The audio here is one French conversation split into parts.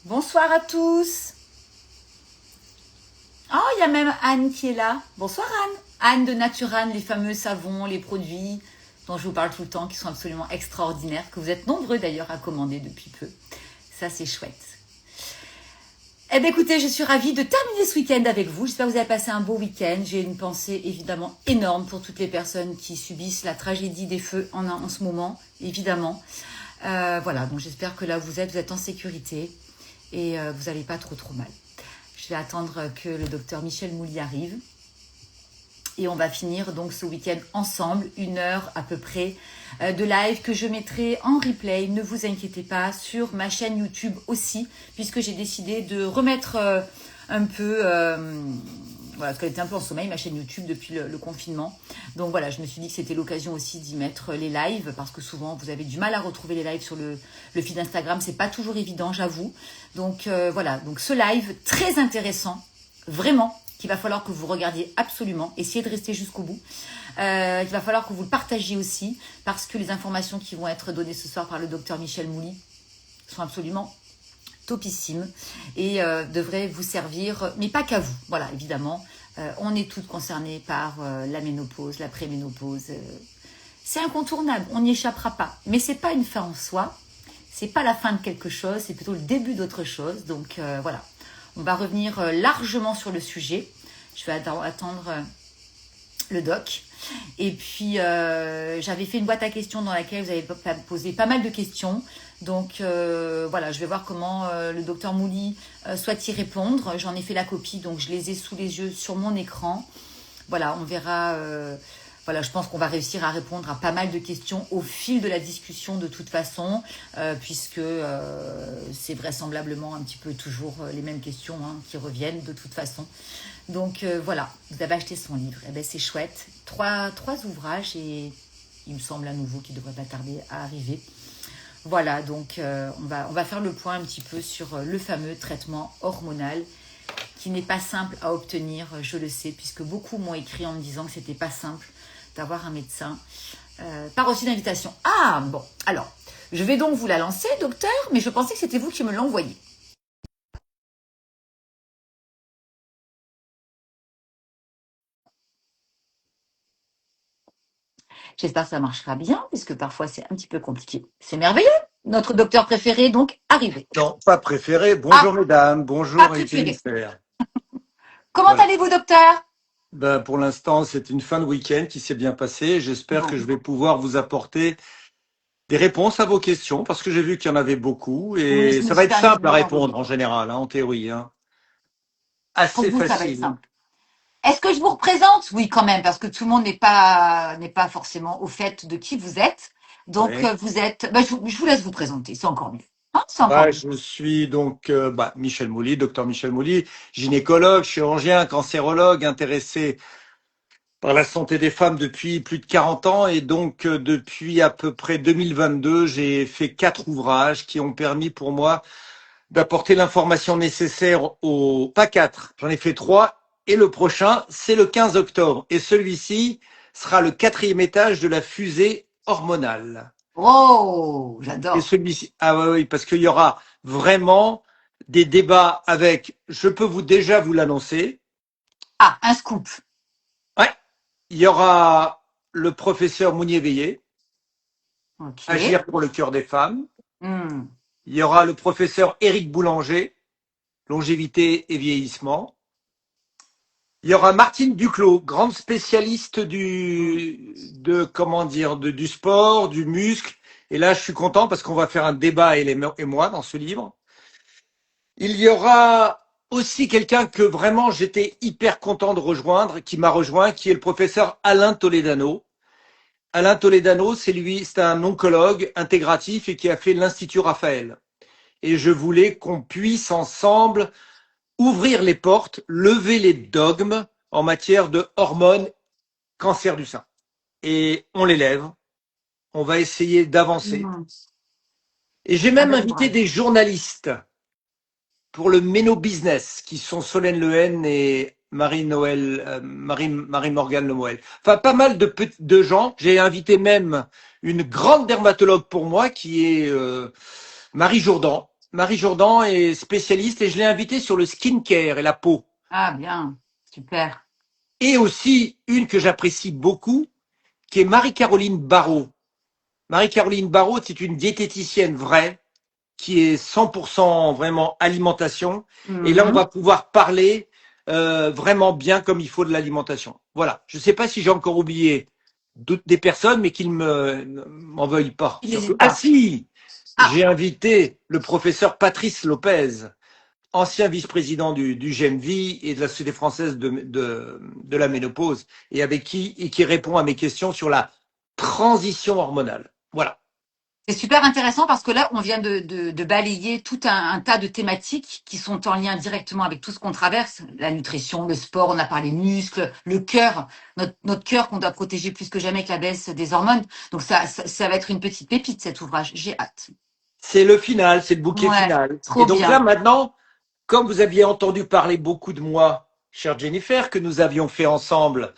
Bonsoir à tous. Oh, il y a même Anne qui est là. Bonsoir Anne. Anne de Naturan, les fameux savons, les produits dont je vous parle tout le temps, qui sont absolument extraordinaires, que vous êtes nombreux d'ailleurs à commander depuis peu. Ça, c'est chouette. Eh bien écoutez, je suis ravie de terminer ce week-end avec vous. J'espère que vous avez passé un beau week-end. J'ai une pensée évidemment énorme pour toutes les personnes qui subissent la tragédie des feux en ce moment, évidemment. Voilà, donc j'espère que là où vous êtes en sécurité et vous n'allez pas trop mal. Je vais attendre que le docteur Michel Mouly arrive. Et on va finir donc ce week-end ensemble, 1 heure à peu près de live que je mettrai en replay, ne vous inquiétez pas, sur ma chaîne YouTube aussi, puisque j'ai décidé de remettre un peu, voilà, parce qu'elle était un peu en sommeil, ma chaîne YouTube, depuis le confinement. Donc voilà, je me suis dit que c'était l'occasion aussi d'y mettre les lives, parce que souvent vous avez du mal à retrouver les lives sur le feed Instagram, c'est pas toujours évident, j'avoue. Donc voilà, donc ce live très intéressant, vraiment, qu'il va falloir que vous regardiez absolument. Essayez de rester jusqu'au bout. Il va falloir que vous le partagiez aussi, parce que les informations qui vont être données ce soir par le docteur Michel Mouly sont absolument topissimes et devraient vous servir, mais pas qu'à vous. Voilà, évidemment, on est toutes concernées par la ménopause, la préménopause. C'est incontournable, on n'y échappera pas. Mais c'est pas une fin en soi, c'est pas la fin de quelque chose, c'est plutôt le début d'autre chose. Donc voilà. On va revenir largement sur le sujet. Je vais attendre le doc. Et puis, j'avais fait une boîte à questions dans laquelle vous avez posé pas mal de questions. Donc, voilà, je vais voir comment le docteur Mouly souhaite y répondre. J'en ai fait la copie, donc je les ai sous les yeux sur mon écran. Voilà, on verra... Voilà, je pense qu'on va réussir à répondre à pas mal de questions au fil de la discussion de toute façon, puisque c'est vraisemblablement un petit peu toujours les mêmes questions qui reviennent de toute façon. Donc voilà, vous avez acheté son livre, eh ben, c'est chouette. Trois ouvrages et il me semble à nouveau qu'il ne devrait pas tarder à arriver. Voilà, donc on va faire le point un petit peu sur le fameux traitement hormonal qui n'est pas simple à obtenir, je le sais, puisque beaucoup m'ont écrit en me disant que c'était pas simple d'avoir un médecin. Pas reçu d'invitation. Ah, bon. Alors, je vais donc vous la lancer, docteur, mais je pensais que c'était vous qui me l'envoyiez. J'espère que ça marchera bien, puisque parfois c'est un petit peu compliqué. C'est merveilleux. Notre docteur préféré, donc, arrivé. Non, pas préféré. Ah, Bonjour mesdames, pas bonjour préféré. Jennifer. Comment Voilà. allez-vous, docteur? Ben, pour l'instant, c'est une fin de week-end qui s'est bien passée. J'espère Bon. que je vais pouvoir vous apporter des réponses à vos questions parce que j'ai vu qu'il y en avait beaucoup Oui, et je me ça va suis être permis de simple vous à en envoyer. répondre en général, en théorie. Pour Assez vous, ça va être facile. simple. Est-ce que je vous représente? Oui, quand même, parce que tout le monde n'est pas forcément au fait de qui vous êtes. Donc, Ouais. vous êtes... je vous laisse vous présenter, c'est encore mieux. Hein, c'est encore Ouais, mieux. je suis donc Michel Mouly, docteur Michel Mouly, gynécologue, chirurgien, cancérologue, intéressé par la santé des femmes depuis plus de 40 ans et donc depuis à peu près 2022, j'ai fait 4 ouvrages qui ont permis pour moi d'apporter l'information nécessaire aux... Pas 4, j'en ai fait 3 et le prochain, c'est le 15 octobre. Et celui-ci sera le 4e étage de la fusée hormonale. Oh, Et j'adore. celui-ci, ah oui, oui, parce qu'il y aura vraiment des débats avec, je peux déjà vous l'annoncer, Ah, un scoop. ouais, il y aura le professeur Mounier-Veillé, Ok. Agir pour le cœur des femmes. Hmm. Il y aura le professeur Éric Boulanger, Longévité et vieillissement. Il y aura Martine Duclos, grande spécialiste du sport, du muscle. Et là, je suis content parce qu'on va faire un débat, elle et moi, dans ce livre. Il y aura aussi quelqu'un que vraiment j'étais hyper content de rejoindre, qui m'a rejoint, qui est le professeur Alain Toledano. Alain Toledano, c'est un oncologue intégratif et qui a fait l'Institut Raphaël. Et je voulais qu'on puisse ensemble ouvrir les portes, lever les dogmes en matière de hormones, cancer du sein. Et on les lève, on va essayer d'avancer. Hmm. Et j'ai Un même bel invité ouvrage. des journalistes pour le Méno Business, qui sont Solène Lehen et Marie-Morgane Lemoel. Enfin, pas mal de gens. J'ai invité même une grande dermatologue pour moi, qui est Marie Jourdan. Marie Jourdan est spécialiste et je l'ai invitée sur le skincare et la peau. Ah, bien, super. Et aussi une que j'apprécie beaucoup, qui est Marie-Caroline Barrault. Marie-Caroline Barrault, c'est une diététicienne vraie, qui est 100% vraiment alimentation. Et là, on Mhm. va pouvoir parler vraiment bien comme il faut de l'alimentation. Voilà. Je ne sais pas si j'ai encore oublié des personnes, mais qu'ils m'en veuillent pas. Il Surtout. n'hésite Ah pas. si, Ah, j'ai invité le professeur Patrice Lopez, ancien vice-président du GMV et de la Société française de la ménopause, et qui répond à mes questions sur la transition hormonale. Voilà. c'est super intéressant parce que là, on vient de balayer tout un tas de thématiques qui sont en lien directement avec tout ce qu'on traverse. La nutrition, le sport, on a parlé muscles, le cœur, notre cœur qu'on doit protéger plus que jamais avec la baisse des hormones. Donc ça va être une petite pépite, cet ouvrage. J'ai hâte. C'est le final, c'est le bouquet Ouais, final. Et trop donc là, bien. maintenant, comme vous aviez entendu parler beaucoup de moi, chère Jennifer, que nous avions fait ensemble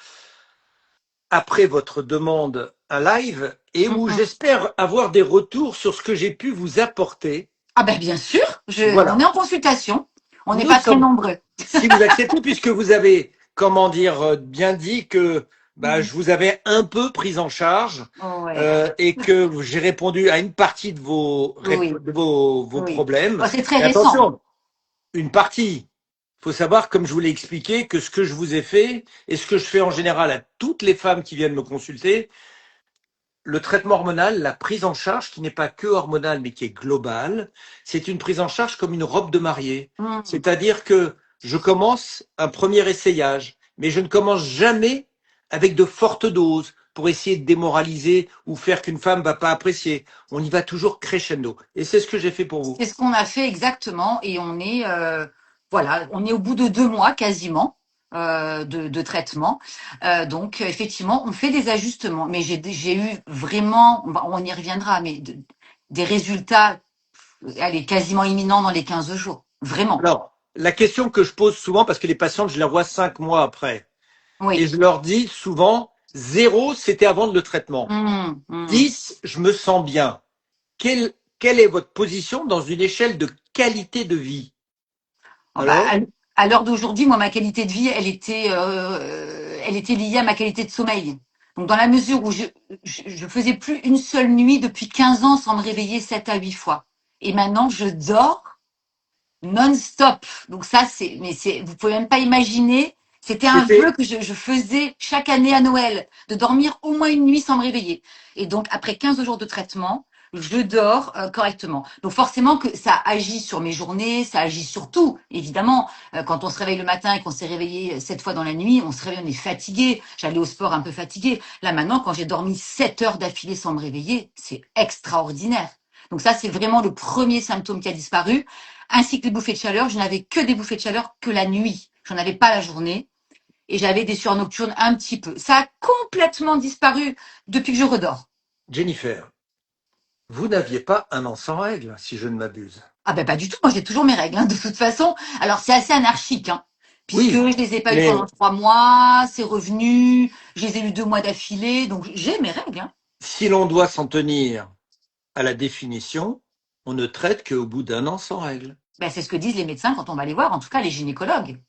après votre demande un live, et Mm, où mm. j'espère avoir des retours sur ce que j'ai pu vous apporter. Ah ben bien sûr, on est Voilà. en consultation. On n'est Nous pas très sommes, nombreux. si vous acceptez, puisque vous avez, comment dire, bien dit que bah, Mm. je vous avais un peu pris en charge Ouais, et que j'ai répondu à une partie oui, vos oui. problèmes. Bon, c'est très Mais récent. attention, une partie. Il faut savoir, comme je vous l'ai expliqué, que ce que je vous ai fait et ce que je fais en général à toutes les femmes qui viennent me consulter, le traitement hormonal, la prise en charge qui n'est pas que hormonale mais qui est globale, c'est une prise en charge comme une robe de mariée. Mm. C'est-à-dire que je commence un premier essayage, mais je ne commence jamais avec de fortes doses pour essayer de démoraliser ou faire qu'une femme va pas apprécier. On y va toujours crescendo. Et c'est ce que j'ai fait pour vous. C'est ce qu'on a fait exactement et on est voilà, on est au bout de 2 mois quasiment de traitement. Donc effectivement, on fait des ajustements, mais j'ai eu vraiment, on y reviendra, mais des résultats, allez, quasiment imminents dans les 15 jours, vraiment. Alors, la question que je pose souvent, parce que les patientes, je les revois 5 mois après, et Oui. je leur dis souvent, 0, c'était avant le traitement. Mmh, mmh. 10, je me sens bien. Quelle est votre position dans une échelle de qualité de vie? Oh, bah, Alors, à l'heure d'aujourd'hui, moi, ma qualité de vie, elle était liée à ma qualité de sommeil. Donc, dans la mesure où je faisais plus une seule nuit depuis 15 ans sans me réveiller 7 à 8 fois. Et maintenant, je dors non-stop. Donc ça, vous pouvez même pas imaginer. C'était un vœu c'était, que je faisais chaque année à Noël, de dormir au moins une nuit sans me réveiller. Et donc, après 15 jours de traitement, je dors correctement. Donc forcément que ça agit sur mes journées, ça agit sur tout. Évidemment, quand on se réveille le matin et qu'on s'est réveillé 7 fois dans la nuit, on se réveille, on est fatigué. J'allais au sport un peu fatigué. Là maintenant, quand j'ai dormi 7 heures d'affilée sans me réveiller, c'est extraordinaire. Donc ça, c'est vraiment le premier symptôme qui a disparu ainsi que les bouffées de chaleur. Je n'avais que des bouffées de chaleur que la nuit. J'en avais pas la journée. Et j'avais des sueurs nocturnes un petit peu. Ça a complètement disparu depuis que je redors. Jennifer, vous n'aviez pas un an sans règle, si je ne m'abuse. Ah ben pas du tout, moi j'ai toujours mes règles, hein, de toute façon. Alors c'est assez anarchique, hein, puisque Oui, je les ai pas eues mais pendant 3 mois, c'est revenu, je les ai eues 2 mois d'affilée, donc j'ai mes règles. Hein. si l'on doit s'en tenir à la définition, on ne traite qu'au bout d'un an sans règle. Ben, c'est ce que disent les médecins quand on va les voir, en tout cas les gynécologues.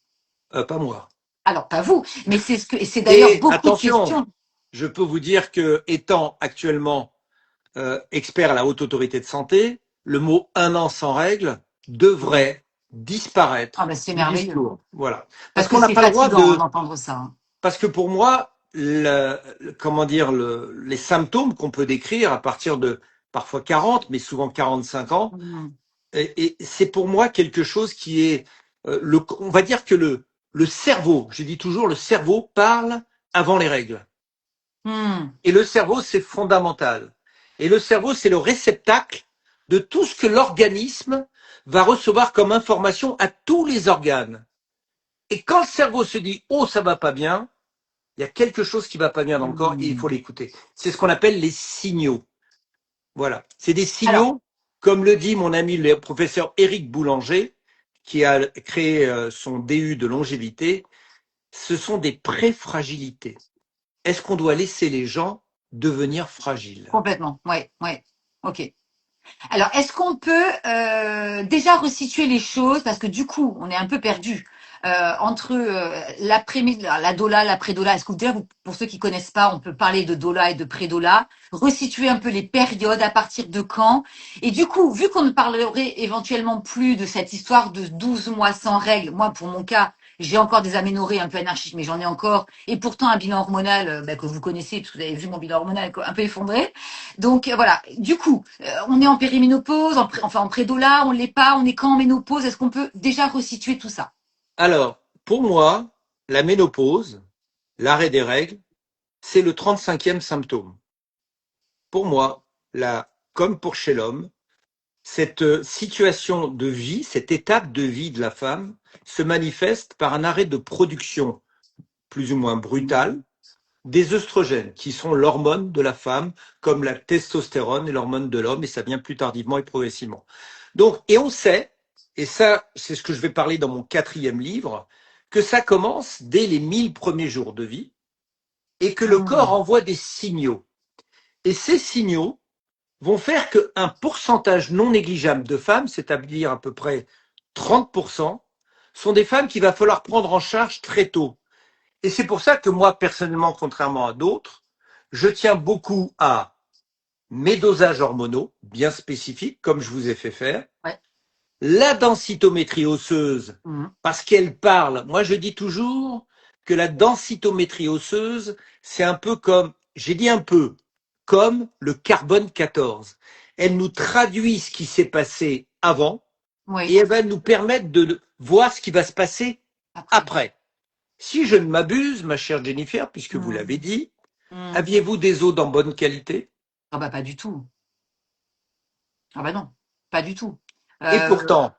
Pas moi. Alors pas vous, mais c'est d'ailleurs Et beaucoup de attention, questions. je peux vous dire que, étant actuellement expert à la haute autorité de santé, le mot un an sans règle devrait Ah disparaître ben c'est du merveilleux. discours. Voilà. Parce Parce que qu'on n'a c'est pas le droit fatigant hein, de. d'entendre ça. Hein. Parce que pour moi, comment dire, les symptômes qu'on peut décrire à partir de parfois 40, mais souvent 45 ans, Mhm. et c'est pour moi quelque chose qui est, on va dire que le cerveau, je dis toujours, le cerveau parle avant les règles. Hmm. Et le cerveau, c'est fondamental. Et le cerveau, c'est le réceptacle de tout ce que l'organisme va recevoir comme information à tous les organes. Et quand le cerveau se dit, oh, ça va pas bien, il y a quelque chose qui va pas bien dans le corps et il Hmm. faut l'écouter. C'est ce qu'on appelle les signaux. Voilà. C'est des Alors, signaux, comme le dit mon ami le professeur Éric Boulanger, qui a créé son DU de longévité, ce sont des préfragilités. Est-ce qu'on doit laisser les gens devenir fragiles? complètement. Ouais, ouais. Ok. Alors, est-ce qu'on peut déjà resituer les choses parce que du coup, on est un peu perdu entre la doula, l'après-doula. Est-ce que déjà, pour ceux qui connaissent pas, on peut parler de doula et de pré-doula, resituer un peu les périodes, à partir de quand. Et du coup, vu qu'on ne parlerait éventuellement plus de cette histoire de 12 mois sans règles, moi, pour mon cas, j'ai encore des aménorrhées un peu anarchiques, mais j'en ai encore. Et pourtant, un bilan hormonal que vous connaissez, parce que vous avez vu mon bilan hormonal un peu effondré. Donc voilà. Du coup, on est en périménopause, enfin en prédola, on l'est pas, on est quand en ménopause. Est-ce qu'on peut déjà resituer tout ça? Alors, pour moi, la ménopause, l'arrêt des règles, c'est le 35e symptôme. Pour moi, comme pour chez l'homme, cette situation de vie, cette étape de vie de la femme se manifeste par un arrêt de production plus ou moins brutal des œstrogènes, qui sont l'hormone de la femme, comme la testostérone est l'hormone de l'homme, et ça vient plus tardivement et progressivement. Donc, et on sait, et ça, c'est ce que je vais parler dans mon 4e livre, que ça commence dès les 1000 premiers jours de vie, et que le corps envoie des signaux. Et ces signaux vont faire qu'un pourcentage non négligeable de femmes, c'est-à-dire à peu près 30%, sont des femmes qu'il va falloir prendre en charge très tôt. Et c'est pour ça que moi, personnellement, contrairement à d'autres, je tiens beaucoup à mes dosages hormonaux bien spécifiques, comme je vous ai fait faire, Ouais. la densitométrie osseuse, Mhm. parce qu'elle parle. Moi, je dis toujours que la densitométrie osseuse, c'est un peu comme, j'ai dit un peu, comme le carbone 14. Elle nous traduit ce qui s'est passé avant et Oui. elle va nous permettre de voir ce qui va se passer Après. après. Si je ne m'abuse, ma chère Jennifer, puisque vous l'avez Mhm. dit, Mhm. aviez-vous des os d'en bonne qualité? Ah bah pas du tout. Ah bah non, pas du tout. Et Euh, pourtant,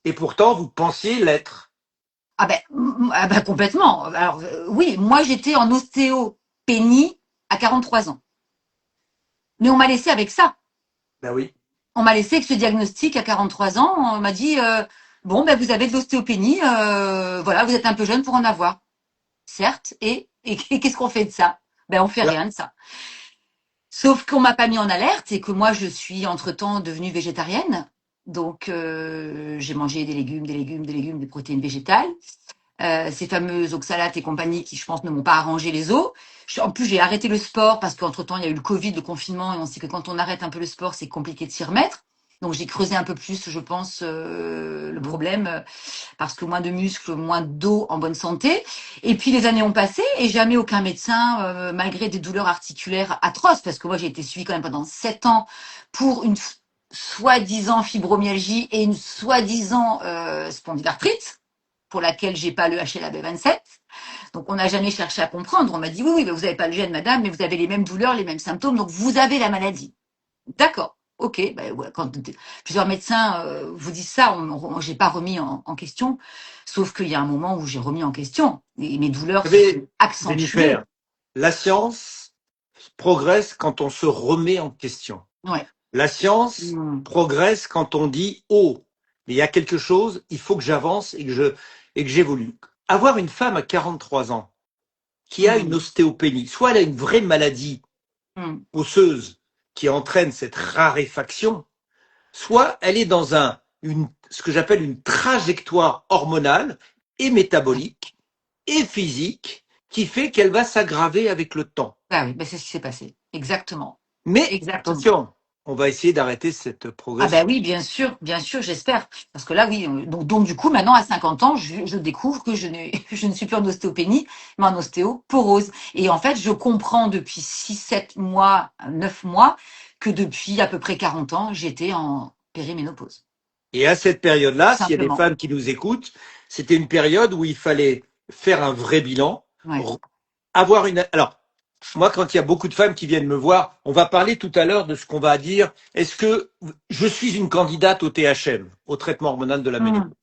et pourtant, vous pensiez l'être. ah bah complètement. Alors oui, moi j'étais en ostéopénie à 43 ans. Mais on m'a laissé avec ça. Ben oui. On m'a laissé avec ce diagnostic à 43 ans. On m'a dit bon ben vous avez de l'ostéopénie, voilà, vous êtes un peu jeune pour en avoir. Certes, et qu'est-ce qu'on fait de ça? Ben on fait Alors, rien de ça. Sauf qu'on m'a pas mis en alerte et que moi je suis entre-temps devenue végétarienne. Donc j'ai mangé des légumes, des légumes, des légumes, des protéines végétales. Ces fameuses oxalates et compagnie qui, je pense, ne m'ont pas arrangé les os. En plus, j'ai arrêté le sport parce qu'entre-temps, il y a eu le Covid, le confinement, et on sait que quand on arrête un peu le sport, c'est compliqué de s'y remettre. Donc j'ai creusé un peu plus, je pense, le problème, parce que moins de muscles, moins d'eau en bonne santé. Et puis les années ont passé et jamais aucun médecin, malgré des douleurs articulaires atroces, parce que moi j'ai été suivie quand même pendant 7 ans pour une soi-disant fibromyalgie et une soi-disant spondylarthrite pour laquelle j'ai pas le HLA-B27. Donc on n'a jamais cherché à comprendre. On m'a dit oui, oui, vous n'avez pas le gène, madame, mais vous avez les mêmes douleurs, les mêmes symptômes, donc vous avez la maladie. D'accord. Ok, ben ouais, quand plusieurs médecins vous disent ça, j'ai pas remis en question. Sauf qu'il y a un moment où j'ai remis en question et mes douleurs vous se savez, sont accentuées. Jennifer, la science progresse quand on se remet en question. Ouais. La science Mmh. progresse quand on dit oh, mais il y a quelque chose, il faut que j'avance et que j'évolue. Avoir une femme à 43 ans qui a une Mmh. ostéopénie, soit elle a une vraie maladie Mmh. osseuse qui entraîne cette raréfaction, soit elle est dans ce que j'appelle une trajectoire hormonale et métabolique et physique qui fait qu'elle va s'aggraver avec le temps. Ah oui, ben c'est ce qui s'est passé. Exactement. Mais Exactement. attention, on va essayer d'arrêter cette Ah ben progression. oui, bien sûr, j'espère. Parce que là, oui, donc du coup, maintenant, à 50 ans, je découvre que je ne suis plus en ostéopénie, mais en ostéoporose. Et en fait, je comprends depuis 6, 7 mois, 9 mois, que depuis à peu près 40 ans, j'étais en périménopause. Et à cette Tout période-là, s'il y a des simplement. femmes qui nous écoutent, c'était une période où il fallait faire un vrai bilan, Ouais. avoir une. Alors, moi, quand il y a beaucoup de femmes qui viennent me voir, on va parler tout à l'heure de ce qu'on va dire. Est-ce que je suis une candidate au THM, au traitement hormonal de la ménopause? Mmh.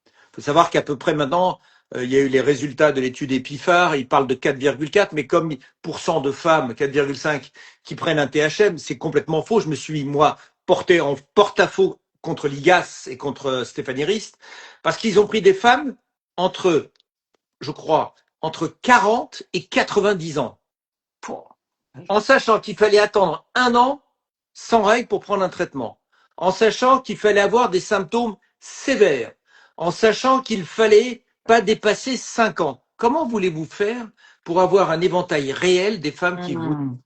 Il faut savoir qu'à peu près maintenant, il y a eu les résultats de l'étude EPIFAR, ils parlent de 4,4, mais comme pourcent de femmes, 4,5, qui prennent un THM, c'est complètement faux. Je me suis, moi, porté en porte-à-faux contre l'IGAS et contre Stéphanie Rist, parce qu'ils ont pris des femmes entre, je crois, entre 40 et 90 ans, Pouah. Oui. en sachant qu'il fallait attendre un an sans règle pour prendre un traitement, en sachant qu'il fallait avoir des symptômes sévères, en sachant qu'il fallait pas dépasser 5 ans. Comment voulez-vous faire pour avoir un éventail réel des femmes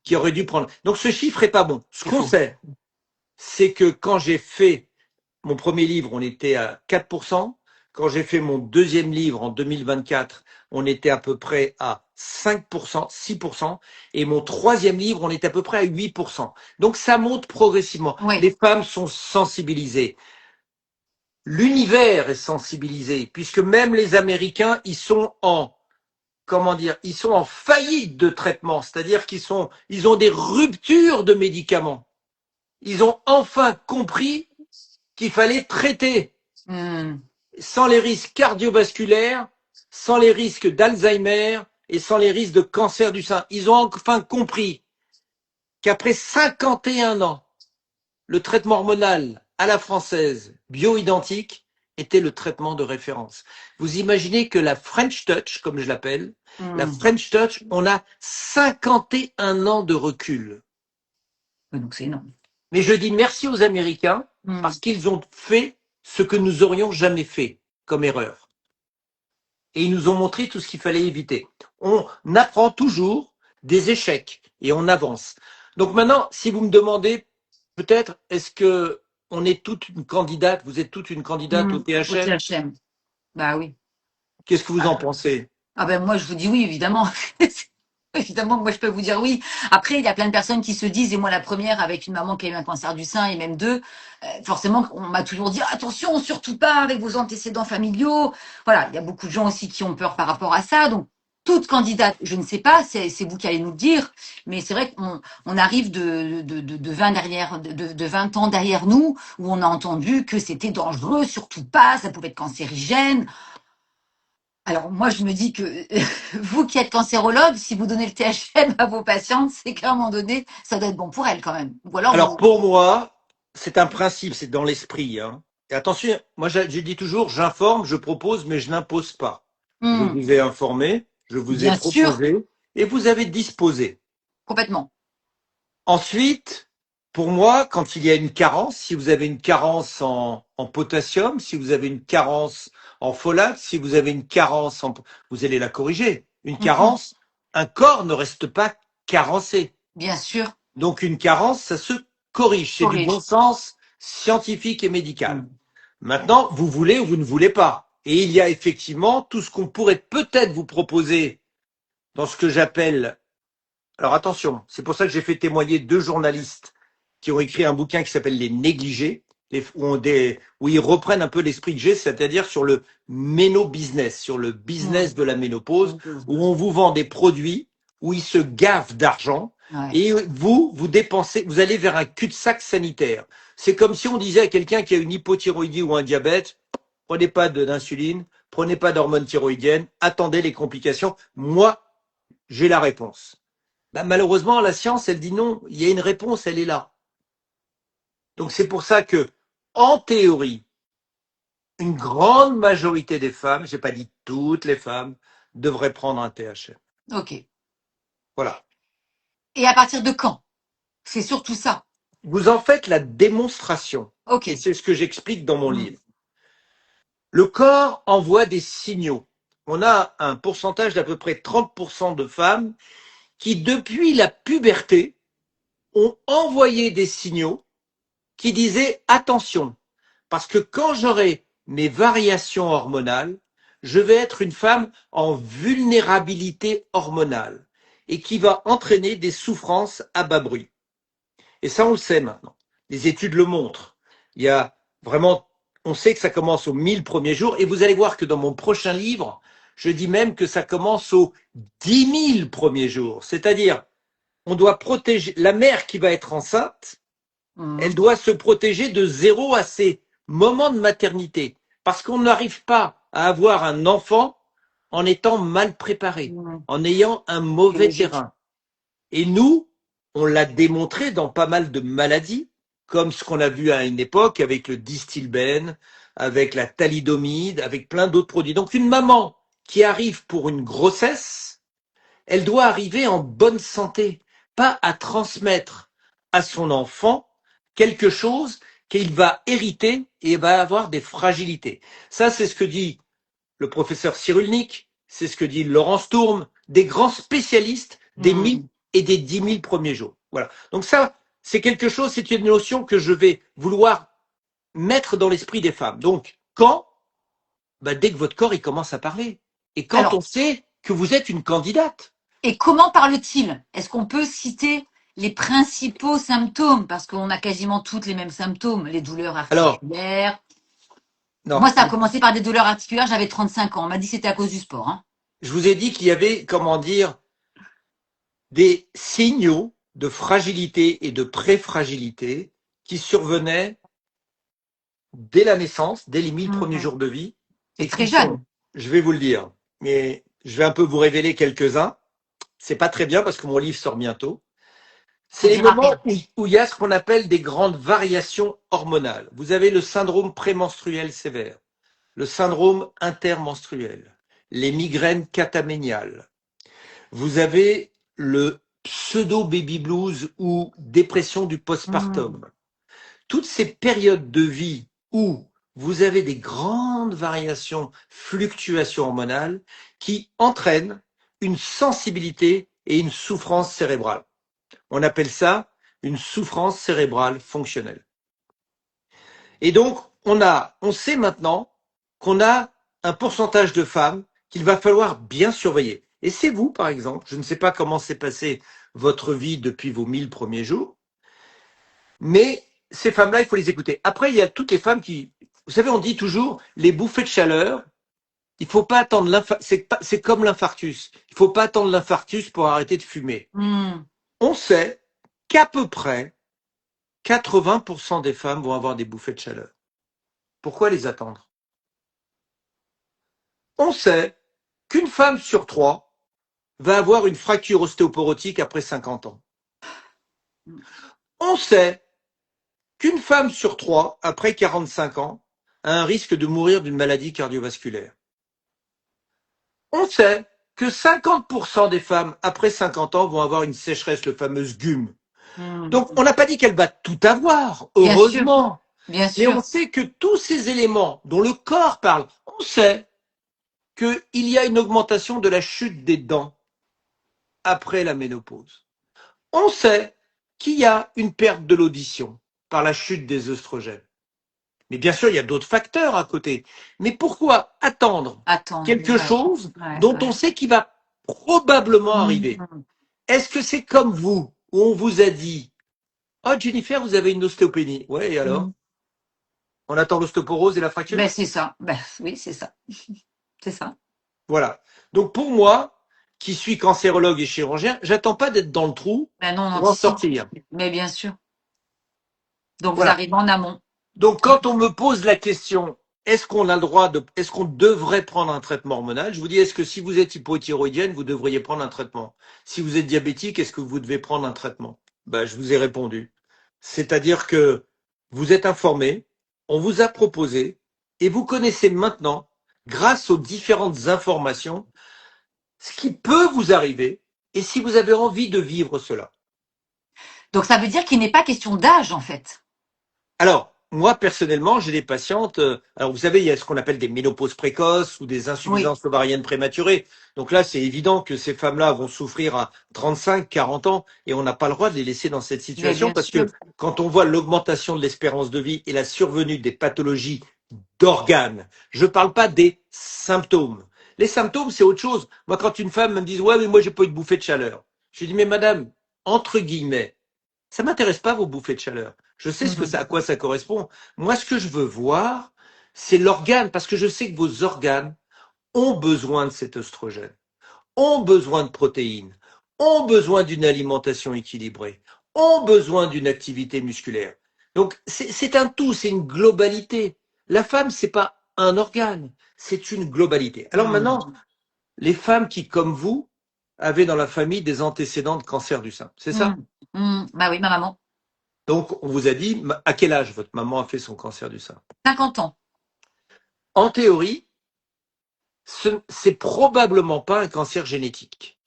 qui auraient dû prendre? Donc ce chiffre est pas bon. Ce qu'on sait, c'est que quand j'ai fait mon premier livre, on était à 4%. Quand j'ai fait mon deuxième livre en 2024, on était à peu près à 5%, 6%. Et mon troisième livre, on était à peu près à 8%. Donc ça monte progressivement. Oui. Les femmes sont sensibilisées. L'univers est sensibilisé, puisque même les Américains, ils sont ils sont en faillite de traitement. C'est-à-dire ils ont des ruptures de médicaments. Ils ont enfin compris qu'il fallait traiter sans les risques cardiovasculaires, sans les risques d'Alzheimer et sans les risques de cancer du sein. Ils ont enfin compris qu'après 51 ans, le traitement hormonal à la française, bioidentique, était le traitement de référence. Vous imaginez que la French Touch, comme je l'appelle, la French Touch, on a 51 ans de recul. Donc c'est énorme. Mais je dis merci aux Américains parce qu'ils ont fait ce que nous aurions jamais fait comme erreur. Et ils nous ont montré tout ce qu'il fallait éviter. On apprend toujours des échecs et on avance. Donc maintenant, si vous me demandez, peut-être, est-ce que on est toute une candidate, vous êtes toute une candidate au THM? Au THM. Bah oui. Qu'est-ce que vous en pensez? Ah ben moi je vous dis oui, évidemment. Évidemment, moi je peux vous dire oui. Après, il y a plein de personnes qui se disent, et moi la première, avec une maman qui a eu un cancer du sein et même deux, forcément, on m'a toujours dit attention, surtout pas avec vos antécédents familiaux. Voilà, il y a beaucoup de gens aussi qui ont peur par rapport à ça. Donc, toute candidate, je ne sais pas, c'est vous qui allez nous le dire, mais c'est vrai qu'on arrive de 20 ans derrière nous, où on a entendu que c'était dangereux, surtout pas, ça pouvait être cancérigène. Alors moi, je me dis que vous qui êtes cancérologue, si vous donnez le THM à vos patientes, c'est qu'à un moment donné, ça doit être bon pour elles quand même. Ou alors pour moi, c'est un principe, c'est dans l'esprit. Hein. Et attention, moi je dis toujours, j'informe, je propose, mais je n'impose pas. Je vous ai informé, je vous ai proposé et vous avez disposé. Complètement. Ensuite, pour moi, quand il y a une carence, si vous avez une carence en potassium, si vous avez une carence en folate, si vous avez une carence vous allez la corriger. Une carence, un corps ne reste pas carencé. Bien sûr. Donc une carence, ça se corrige. C'est du bon sens scientifique et médical. Maintenant, vous voulez ou vous ne voulez pas. Et il y a effectivement tout ce qu'on pourrait peut-être vous proposer dans ce que j'appelle... Alors attention, c'est pour ça que j'ai fait témoigner 2 journalistes qui ont écrit un bouquin qui s'appelle Les Négligés, où ils reprennent un peu l'esprit que j'ai, c'est-à-dire sur le méno-business, sur le business de la ménopause, où on vous vend des produits, où ils se gavent d'argent, et vous dépensez, vous allez vers un cul-de-sac sanitaire. C'est comme si on disait à quelqu'un qui a une hypothyroïdie ou un diabète, prenez pas d'insuline, prenez pas d'hormones thyroïdiennes, attendez les complications. Moi, j'ai la réponse. Ben, malheureusement, la science, elle dit non, il y a une réponse, elle est là. Donc c'est pour ça que, en théorie, une grande majorité des femmes, j'ai pas dit toutes les femmes, devraient prendre un THM. Ok. Voilà. Et à partir de quand? C'est surtout ça. Vous en faites la démonstration. Ok. Et c'est ce que j'explique dans mon livre. Le corps envoie des signaux. On a un pourcentage d'à peu près 30% de femmes qui, depuis la puberté, ont envoyé des signaux qui disaient attention, parce que quand j'aurai mes variations hormonales, je vais être une femme en vulnérabilité hormonale et qui va entraîner des souffrances à bas bruit. Et ça, on le sait maintenant. Les études le montrent. Il y a vraiment, on sait que ça commence aux 1000 premiers jours et vous allez voir que dans mon prochain livre, je dis même que ça commence aux 10 000 premiers jours. C'est-à-dire, on doit protéger la mère qui va être enceinte, elle doit se protéger de 0 à ses moments de maternité. Parce qu'on n'arrive pas à avoir un enfant en étant mal préparé, en ayant un mauvais terrain. Et nous, on l'a démontré dans pas mal de maladies, comme ce qu'on a vu à une époque avec le Distilbène, avec la thalidomide, avec plein d'autres produits. Donc une maman qui arrive pour une grossesse, elle doit arriver en bonne santé, pas à transmettre à son enfant quelque chose qu'il va hériter et va avoir des fragilités. Ça, c'est ce que dit le professeur Cyrulnik, c'est ce que dit Laurence Tourme, des grands spécialistes des 1000 et des 10 000 premiers jours. Voilà. Donc ça, c'est quelque chose, c'est une notion que je vais vouloir mettre dans l'esprit des femmes. Donc, quand? Dès que votre corps il commence à parler. Et quand Alors, on sait que vous êtes une candidate. et comment parle-t-il? Est-ce qu'on peut citer les principaux symptômes? Parce qu'on a quasiment toutes les mêmes symptômes, les douleurs Alors, articulaires. non, Moi, ça a commencé par des douleurs articulaires, j'avais 35 ans. On m'a dit que c'était à cause du sport. Hein. je vous ai dit qu'il y avait, comment dire, des signaux de fragilité et de pré-fragilité qui survenaient dès la naissance, dès les 1000 premiers jours de vie. C'est Et très qui jeune. sont, je vais vous le dire, mais je vais un peu vous révéler quelques-uns. C'est pas très bien parce que mon livre sort bientôt. C'est les moments où il y a ce qu'on appelle des grandes variations hormonales. Vous avez le syndrome prémenstruel sévère, le syndrome intermenstruel, les migraines cataméniales. Vous avez le pseudo-baby blues ou dépression du postpartum. Toutes ces périodes de vie où vous avez des grandes variations, fluctuations hormonales qui entraînent une sensibilité et une souffrance cérébrale. On appelle ça une souffrance cérébrale fonctionnelle. Et donc, on sait maintenant qu'on a un pourcentage de femmes qu'il va falloir bien surveiller. Et c'est vous, par exemple, je ne sais pas comment s'est passée votre vie depuis vos 1000 premiers jours, mais ces femmes-là, il faut les écouter. Après, il y a toutes les femmes qui, vous savez, on dit toujours, les bouffées de chaleur, il faut pas attendre c'est comme l'infarctus. Il faut pas attendre l'infarctus pour arrêter de fumer. On sait qu'à peu près 80% des femmes vont avoir des bouffées de chaleur. Pourquoi les attendre? On sait qu'une femme sur 3 va avoir une fracture ostéoporotique après 50 ans. On sait qu'une femme sur 3, après 45 ans, a un risque de mourir d'une maladie cardiovasculaire. On sait que 50% des femmes après 50 ans vont avoir une sécheresse, le fameux GUM. Donc, on n'a pas dit qu'elle va tout avoir, heureusement. Bien sûr. Mais on sait que tous ces éléments dont le corps parle, on sait qu'il y a une augmentation de la chute des dents après la ménopause. On sait qu'il y a une perte de l'audition par la chute des œstrogènes. Mais bien sûr, il y a d'autres facteurs à côté. Mais pourquoi attendre quelque chose dont on sait qu'il va probablement arriver? Est-ce que c'est comme vous, où on vous a dit « Oh Jennifer, vous avez une ostéopénie. » Ouais, et alors? On attend l'ostéoporose et la fracture? C'est ça. Oui, c'est ça. C'est ça. Voilà. Donc pour moi, qui suis cancérologue et chirurgien, j'attends pas d'être dans le trou pour en sortir. Mais bien sûr. Donc voilà. Vous arrivez en amont. Donc quand on me pose la question, est-ce qu'on a le droit est-ce qu'on devrait prendre un traitement hormonal? Je vous dis, est-ce que si vous êtes hypothyroïdienne, vous devriez prendre un traitement? Si vous êtes diabétique, est-ce que vous devez prendre un traitement? Je vous ai répondu. C'est-à-dire que vous êtes informé, on vous a proposé, et vous connaissez maintenant, grâce aux différentes informations, ce qui peut vous arriver, et si vous avez envie de vivre cela. Donc ça veut dire qu'il n'est pas question d'âge, en fait. Alors, moi, personnellement, j'ai des patientes, alors vous savez, il y a ce qu'on appelle des ménopauses précoces ou des insuffisances ovariennes prématurées. Donc là, c'est évident que ces femmes-là vont souffrir à 35, 40 ans et on n'a pas le droit de les laisser dans cette situation parce que quand on voit l'augmentation de l'espérance de vie et la survenue des pathologies d'organes, je ne parle pas des symptômes. Les symptômes, c'est autre chose. Moi, quand une femme me dit « Ouais, mais moi, j'ai pas eu de bouffée de chaleur », je lui dis « Mais madame, entre guillemets, ça m'intéresse pas vos bouffées de chaleur. Je sais à quoi ça correspond. Moi, ce que je veux voir, c'est l'organe, parce que je sais que vos organes ont besoin de cet œstrogène, ont besoin de protéines, ont besoin d'une alimentation équilibrée, ont besoin d'une activité musculaire. Donc, c'est un tout, c'est une globalité. La femme, c'est pas un organe, c'est une globalité. Alors maintenant, les femmes qui, comme vous, avaient dans la famille des antécédents de cancer du sein, c'est ça? Bah oui, ma maman. Donc, on vous a dit, à quel âge votre maman a fait son cancer du sein? 50 ans. En théorie, c'est probablement pas un cancer génétique.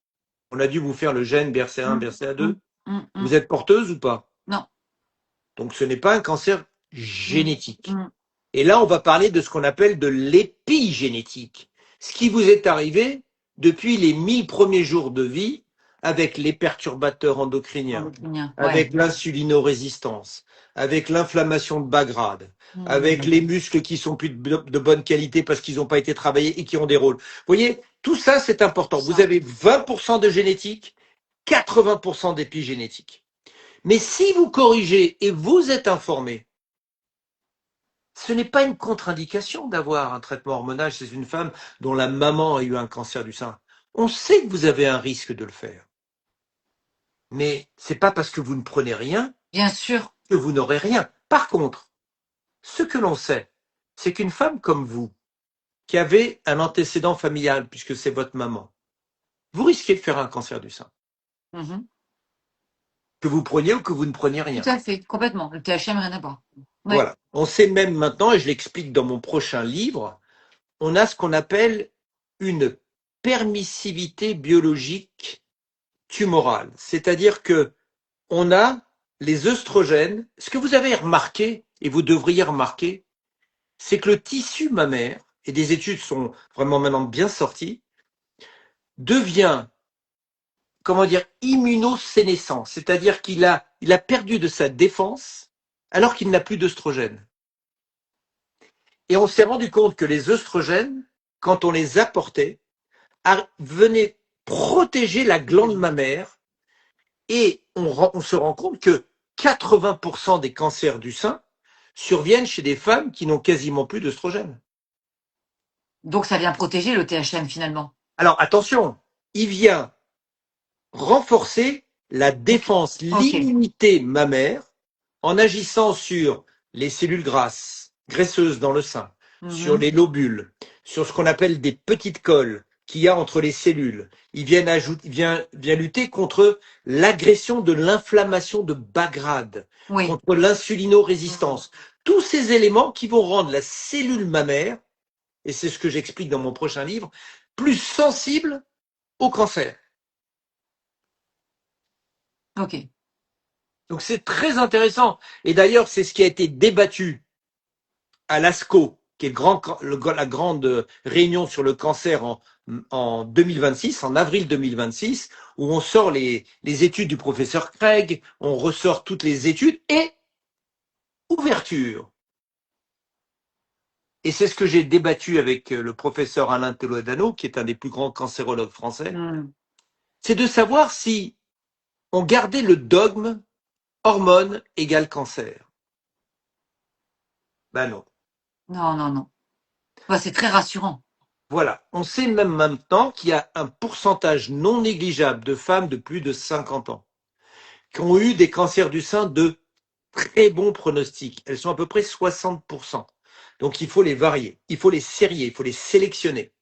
On a dû vous faire le gène BRCA1, BRCA2. Vous êtes porteuse ou pas? Non. Donc ce n'est pas un cancer Mm. génétique. Mm. Et là, on va parler de ce qu'on appelle de l'épigénétique. Ce qui vous est arrivé depuis les 1000 premiers jours de vie avec les perturbateurs endocriniens, Endocrinien, ouais. avec l'insulinorésistance, avec l'inflammation de bas grade, avec Mm. les muscles qui sont plus de bonne qualité parce qu'ils n'ont pas été travaillés et qui ont des rôles. Vous voyez, tout ça, c'est important. Vous Ça. avez 20% de génétique, 80% d'épigénétique. Mais si vous corrigez et vous êtes informé, ce n'est pas une contre-indication d'avoir un traitement hormonal chez une femme dont la maman a eu un cancer du sein. On sait que vous avez un risque de le faire. Mais c'est pas parce que vous ne prenez rien Bien sûr. que vous n'aurez rien. Par contre, ce que l'on sait, c'est qu'une femme comme vous, qui avez un antécédent familial, puisque c'est votre maman, vous risquez de faire un cancer du sein. Mhm. Que vous preniez ou que vous ne preniez Tout rien. à fait, complètement. Le THM, rien à voir. Ouais. Voilà. On sait même maintenant, et je l'explique dans mon prochain livre, on a ce qu'on appelle une permissivité biologique tumorale. C'est-à-dire que on a les œstrogènes. Ce que vous avez remarqué, et vous devriez remarquer, c'est que le tissu mammaire, et des études sont vraiment maintenant bien sorties, devient, comment dire, immunosénescent. C'est-à-dire il a perdu de sa défense alors qu'il n'a plus d'œstrogènes. Et on s'est rendu compte que les œstrogènes, quand on les apportait, venaient protéger la glande mammaire et on se rend compte que 80% des cancers du sein surviennent chez des femmes qui n'ont quasiment plus d'œstrogènes. Donc ça vient protéger le THM finalement. Alors attention, il vient renforcer la défense, Ok. l'immunité mammaire en agissant sur les cellules grasses, graisseuses dans le sein, sur Mhm. les lobules, sur ce qu'on appelle des petites colles qu'il y a entre les cellules. Il vient lutter contre l'agression de l'inflammation de bas grade, Oui. contre l'insulinorésistance. Tous ces éléments qui vont rendre la cellule mammaire, et c'est ce que j'explique dans mon prochain livre, plus sensible au cancer. Ok. Donc c'est très intéressant. Et d'ailleurs, c'est ce qui a été débattu à l'ASCO, qui est la grande réunion sur le cancer en 2026, en avril 2026, où on sort les études du professeur Craig, on ressort toutes les études et ouverture. Et c'est ce que j'ai débattu avec le professeur Alain Toledano, qui est un des plus grands cancérologues français, Mm. c'est de savoir si on gardait le dogme hormone égale cancer. Ben non. Non, non, non. Bah, c'est très rassurant. Voilà, on sait même maintenant qu'il y a un pourcentage non négligeable de femmes de plus de 50 ans qui ont eu des cancers du sein de très bons pronostics. Elles sont à peu près 60%. Donc il faut les varier, il faut les sérier, il faut les sélectionner.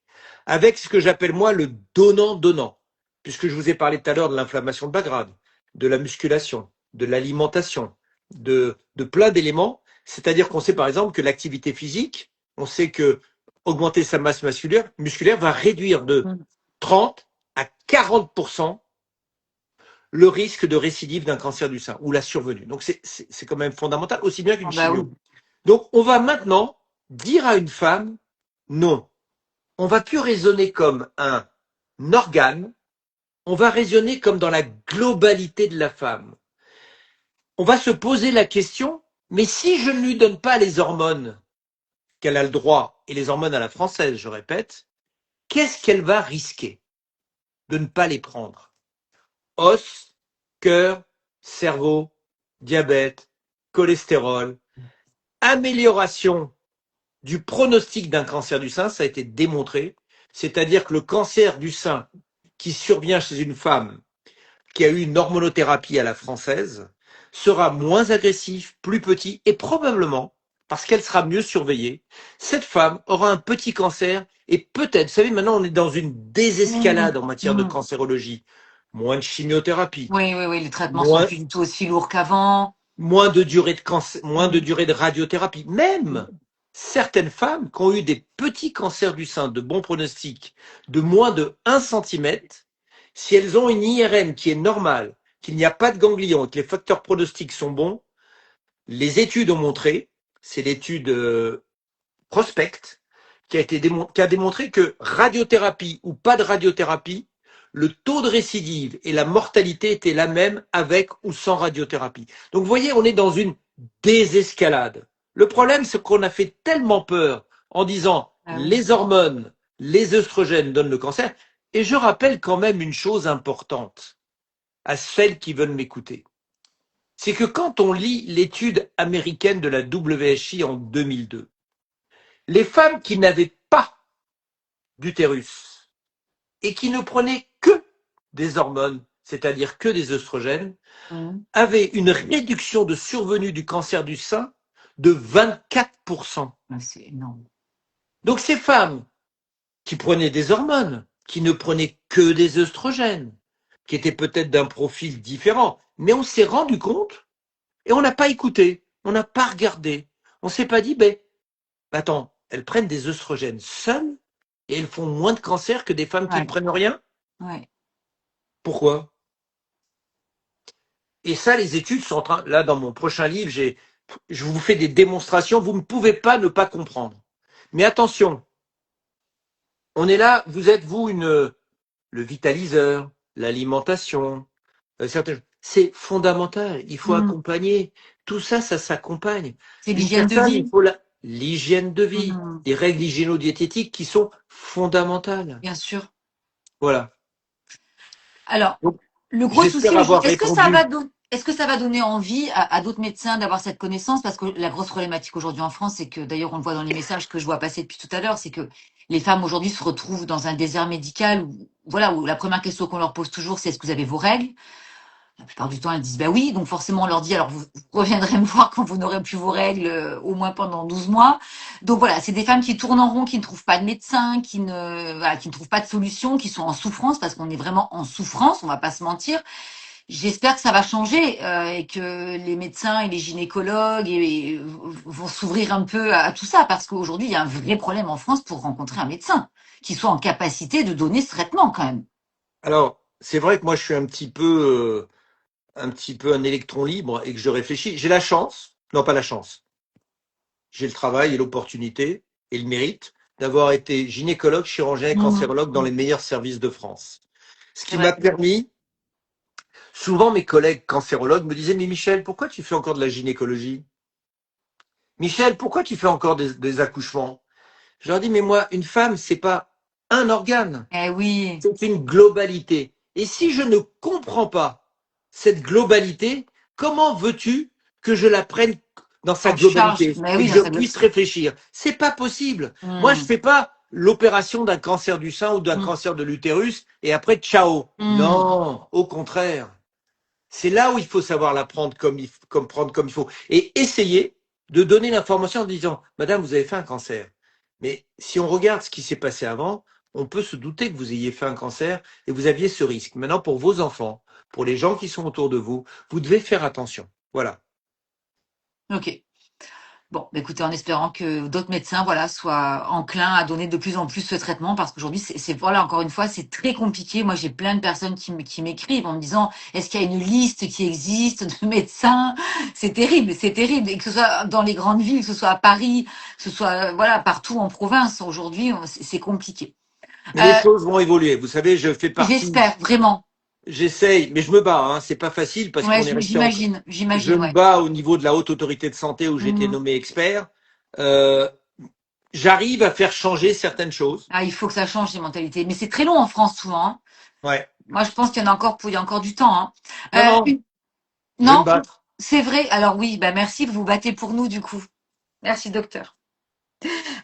Avec ce que j'appelle moi le donnant-donnant, puisque je vous ai parlé tout à l'heure de l'inflammation de bas grade, de la musculation, de l'alimentation, de plein d'éléments. C'est-à-dire qu'on sait par exemple que l'activité physique, on sait que augmenter sa masse musculaire va réduire de Mm. 30 à 40% le risque de récidive d'un cancer du sein ou la survenue. Donc c'est quand même fondamental, aussi bien Ah qu'une bah oui. chimio. Donc on va maintenant dire à une femme, non, on va plus raisonner comme un organe, on va raisonner comme dans la globalité de la femme. On va se poser la question, mais si je ne lui donne pas les hormones qu'elle a le droit, et les hormones à la française, je répète, qu'est-ce qu'elle va risquer de ne pas les prendre? Os, cœur, cerveau, diabète, cholestérol, amélioration du pronostic d'un cancer du sein, ça a été démontré. C'est-à-dire que le cancer du sein qui survient chez une femme qui a eu une hormonothérapie à la française sera moins agressif, plus petit et probablement, parce qu'elle sera mieux surveillée, cette femme aura un petit cancer et peut-être, vous savez, maintenant on est dans une Mm. désescalade en matière de Mm. cancérologie. Moins de chimiothérapie, Oui, oui, oui, les traitements sont moins, plus du tout aussi lourds qu'avant. moins de durée de cancer, moins de Mm. durée de radiothérapie. Même certaines femmes qui ont eu des petits cancers du sein de bon pronostic de moins de 1 centimètre, si elles ont une IRM qui est normale, qu'il n'y a pas de ganglion et que les facteurs pronostiques sont bons, Les études ont montré, c'est l'étude Prospect, qui a démontré que radiothérapie ou pas de radiothérapie, le taux de récidive et la mortalité étaient la même avec ou sans radiothérapie. Donc vous voyez, on est dans une désescalade. Le problème, c'est qu'on a fait tellement peur en disant Ah oui. les hormones, les œstrogènes donnent le cancer. Et je rappelle quand même une chose importante à celles qui veulent m'écouter. C'est que quand on lit l'étude américaine de la WHI en 2002, les femmes qui n'avaient pas d'utérus et qui ne prenaient que des hormones, c'est-à-dire que des œstrogènes, Mhm. avaient une réduction de survenue du cancer du sein de 24%. Ah, c'est énorme. Donc ces femmes qui prenaient des hormones, qui ne prenaient que des œstrogènes, qui étaient peut-être d'un profil différent, mais on s'est rendu compte et on n'a pas écouté, on n'a pas regardé, on s'est pas dit, ben, attends, elles prennent des œstrogènes seules et elles font moins de cancer que des femmes qui ne Ouais, prennent rien. ouais. Pourquoi? Et ça, les études sont en train, là, dans mon prochain livre, je vous fais des démonstrations, vous ne pouvez pas ne pas comprendre. Mais attention, on est là, vous êtes, vous, le vitaliseur, l'alimentation, c'est fondamental, il faut Mhm. accompagner. Tout ça, ça s'accompagne. C'est Une l'hygiène de personne, il vie. faut l'hygiène de vie, Mhm. des règles hygiéno-diététiques qui sont fondamentales. Bien sûr. Voilà. Alors, Donc, le gros j'espère souci avoir aujourd'hui, répondu. est-ce que ça va donner envie à d'autres médecins d'avoir cette connaissance? Parce que la grosse problématique aujourd'hui en France, c'est que d'ailleurs on le voit dans les messages que je vois passer depuis tout à l'heure, c'est que les femmes aujourd'hui se retrouvent dans un désert médical où, voilà, où la première question qu'on leur pose toujours, c'est est-ce que vous avez vos règles? La plupart du temps, elles disent bah oui, donc forcément on leur dit alors vous reviendrez me voir quand vous n'aurez plus vos règles, au moins pendant 12 mois. Donc voilà, c'est des femmes qui tournent en rond, qui ne trouvent pas de médecin, qui ne trouvent pas de solution, qui sont en souffrance parce qu'on est vraiment en souffrance, on va pas se mentir. J'espère que ça va changer et que les médecins et les gynécologues vont s'ouvrir un peu à tout ça parce qu'aujourd'hui il y a un vrai problème en France pour rencontrer un médecin qui soit en capacité de donner ce traitement quand même. Alors, c'est vrai que moi, je suis un petit peu un électron libre et que je réfléchis. J'ai la chance, non pas la chance, j'ai le travail et l'opportunité et le mérite d'avoir été gynécologue, chirurgien et Mhm. cancérologue dans les meilleurs services de France. Ce C'est qui vrai. m'a permis, souvent mes collègues cancérologues me disaient, mais Michel, pourquoi tu fais encore de la gynécologie? Michel, pourquoi tu fais encore des accouchements? Je leur dis, mais moi, une femme, c'est pas un organe, Eh oui, c'est une globalité. Et si je ne comprends pas cette globalité, comment veux-tu que je la prenne dans sa en charge. globalité Mais et oui, que dans je sa puisse réfléchir? C'est pas possible. Moi, je Hmm. fais pas l'opération d'un cancer du sein ou d'un Hmm. cancer de l'utérus et après, ciao. Hmm. Non, au contraire. C'est là où il faut savoir la prendre comme prendre comme il faut. Et essayer de donner l'information en disant, Madame, vous avez fait un cancer. Mais si on regarde ce qui s'est passé avant, on peut se douter que vous ayez fait un cancer et vous aviez ce risque. Maintenant, pour vos enfants, pour les gens qui sont autour de vous, vous devez faire attention. Voilà. Ok. Bon, bah, écoutez, en espérant que d'autres médecins, voilà, soient enclins à donner de plus en plus ce traitement, parce qu'aujourd'hui, voilà, encore une fois, c'est très compliqué. Moi, j'ai plein de personnes qui m'écrivent en me disant, est-ce qu'il y a une liste qui existe de médecins? C'est terrible, c'est terrible. Et que ce soit dans les grandes villes, que ce soit à Paris, que ce soit, voilà, partout en province, aujourd'hui, c'est compliqué. Mais les Euh, choses vont évoluer. Vous savez, je fais partie, J'espère, vraiment. j'essaye, mais je me bats. Hein. C'est pas facile parce Ouais, qu'on est resté en. Je j'imagine, me ouais. bats au niveau de la haute autorité de santé où j'ai été Mhm. nommé expert. Euh, J'arrive à faire changer certaines choses. Ah, il faut que ça change les mentalités. Mais c'est très long en France, souvent, hein. Ouais. Moi, je pense qu'il y en a encore il y a encore du temps, hein. Non, non, Une je vais me Non, battre. c'est vrai. Alors oui, bah merci, vous vous battez pour nous du coup. Merci docteur.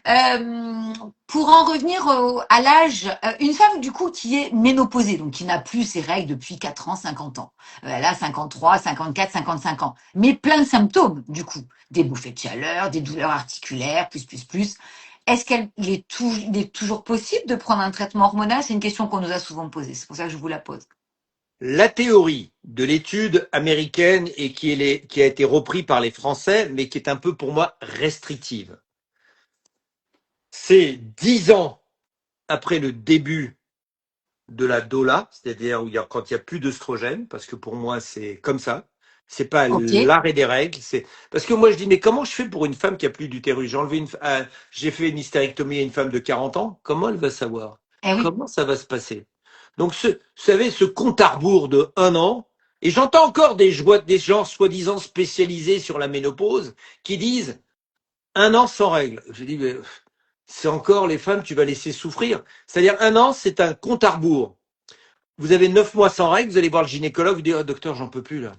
Euh, pour en revenir à l'âge, une femme du coup qui est ménopausée, donc qui n'a plus ses règles depuis 4 ans, 50 ans. Elle a 53, 54, 55 ans. Mais plein de symptômes du coup. Des bouffées de chaleur, des douleurs articulaires, plus. Est-ce il est toujours possible de prendre un traitement hormonal? C'est une question qu'on nous a souvent posée. C'est pour ça que je vous la pose. La théorie de l'étude américaine et qui a été reprise par les Français, mais qui est un peu pour moi restrictive, c'est 10 ans après le début de la DOLA, c'est-à-dire quand il y a plus d'œstrogène, parce que pour moi c'est comme ça, C'est pas Ok. l'arrêt des règles. C'est parce que moi je dis mais comment je fais pour une femme qui a plus d'utérus? J'ai fait une hystérectomie à une femme de 40 ans. Comment elle va savoir? Eh oui. Comment ça va se passer? Donc vous savez ce compte à rebours de 1 an. Et j'entends encore des gens soi-disant spécialisés sur la ménopause qui disent 1 an sans règles. Je dis mais c'est encore les femmes tu vas laisser souffrir. C'est-à-dire 1 an c'est un compte à rebours. Vous avez 9 mois sans règles, vous allez voir le gynécologue, vous dites oh, docteur j'en peux plus là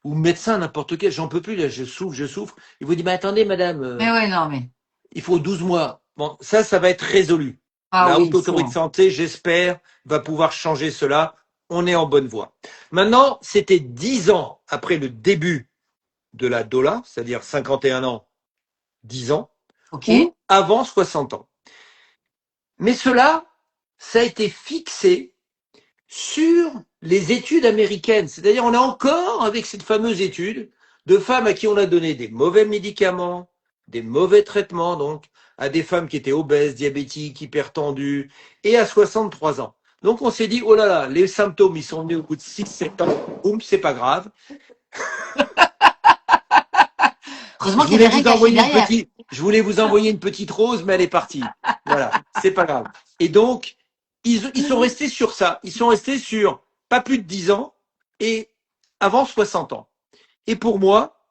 ou médecin, n'importe quel, j'en peux plus, là, je souffre, je souffre. Il vous dit, mais attendez, madame, Mais ouais, non, mais. il faut 12 mois. Bon, ça va être résolu. Ah La oui, Haute c'est Autorité de bon. Santé, j'espère, va pouvoir changer cela. On est en bonne voie. Maintenant, c'était 10 ans après le début de la DOLA, c'est-à-dire 51 ans, 10 ans, Ok. ou avant 60 ans. Mais cela, ça a été fixé sur les études américaines. C'est-à-dire, on a encore, avec cette fameuse étude, de femmes à qui on a donné des mauvais médicaments, des mauvais traitements, donc, à des femmes qui étaient obèses, diabétiques, hypertendues, et à 63 ans. Donc, on s'est dit, oh là là, les symptômes, ils sont venus au bout de 6-7 ans, boum, c'est pas grave. Heureusement qu'il y avait rien caché derrière. Je voulais vous envoyer une petite rose, mais elle est partie. Voilà, c'est pas grave. Et donc, ils sont restés sur ça. Ils sont restés sur pas plus de 10 ans et avant 60 ans. Et pour moi,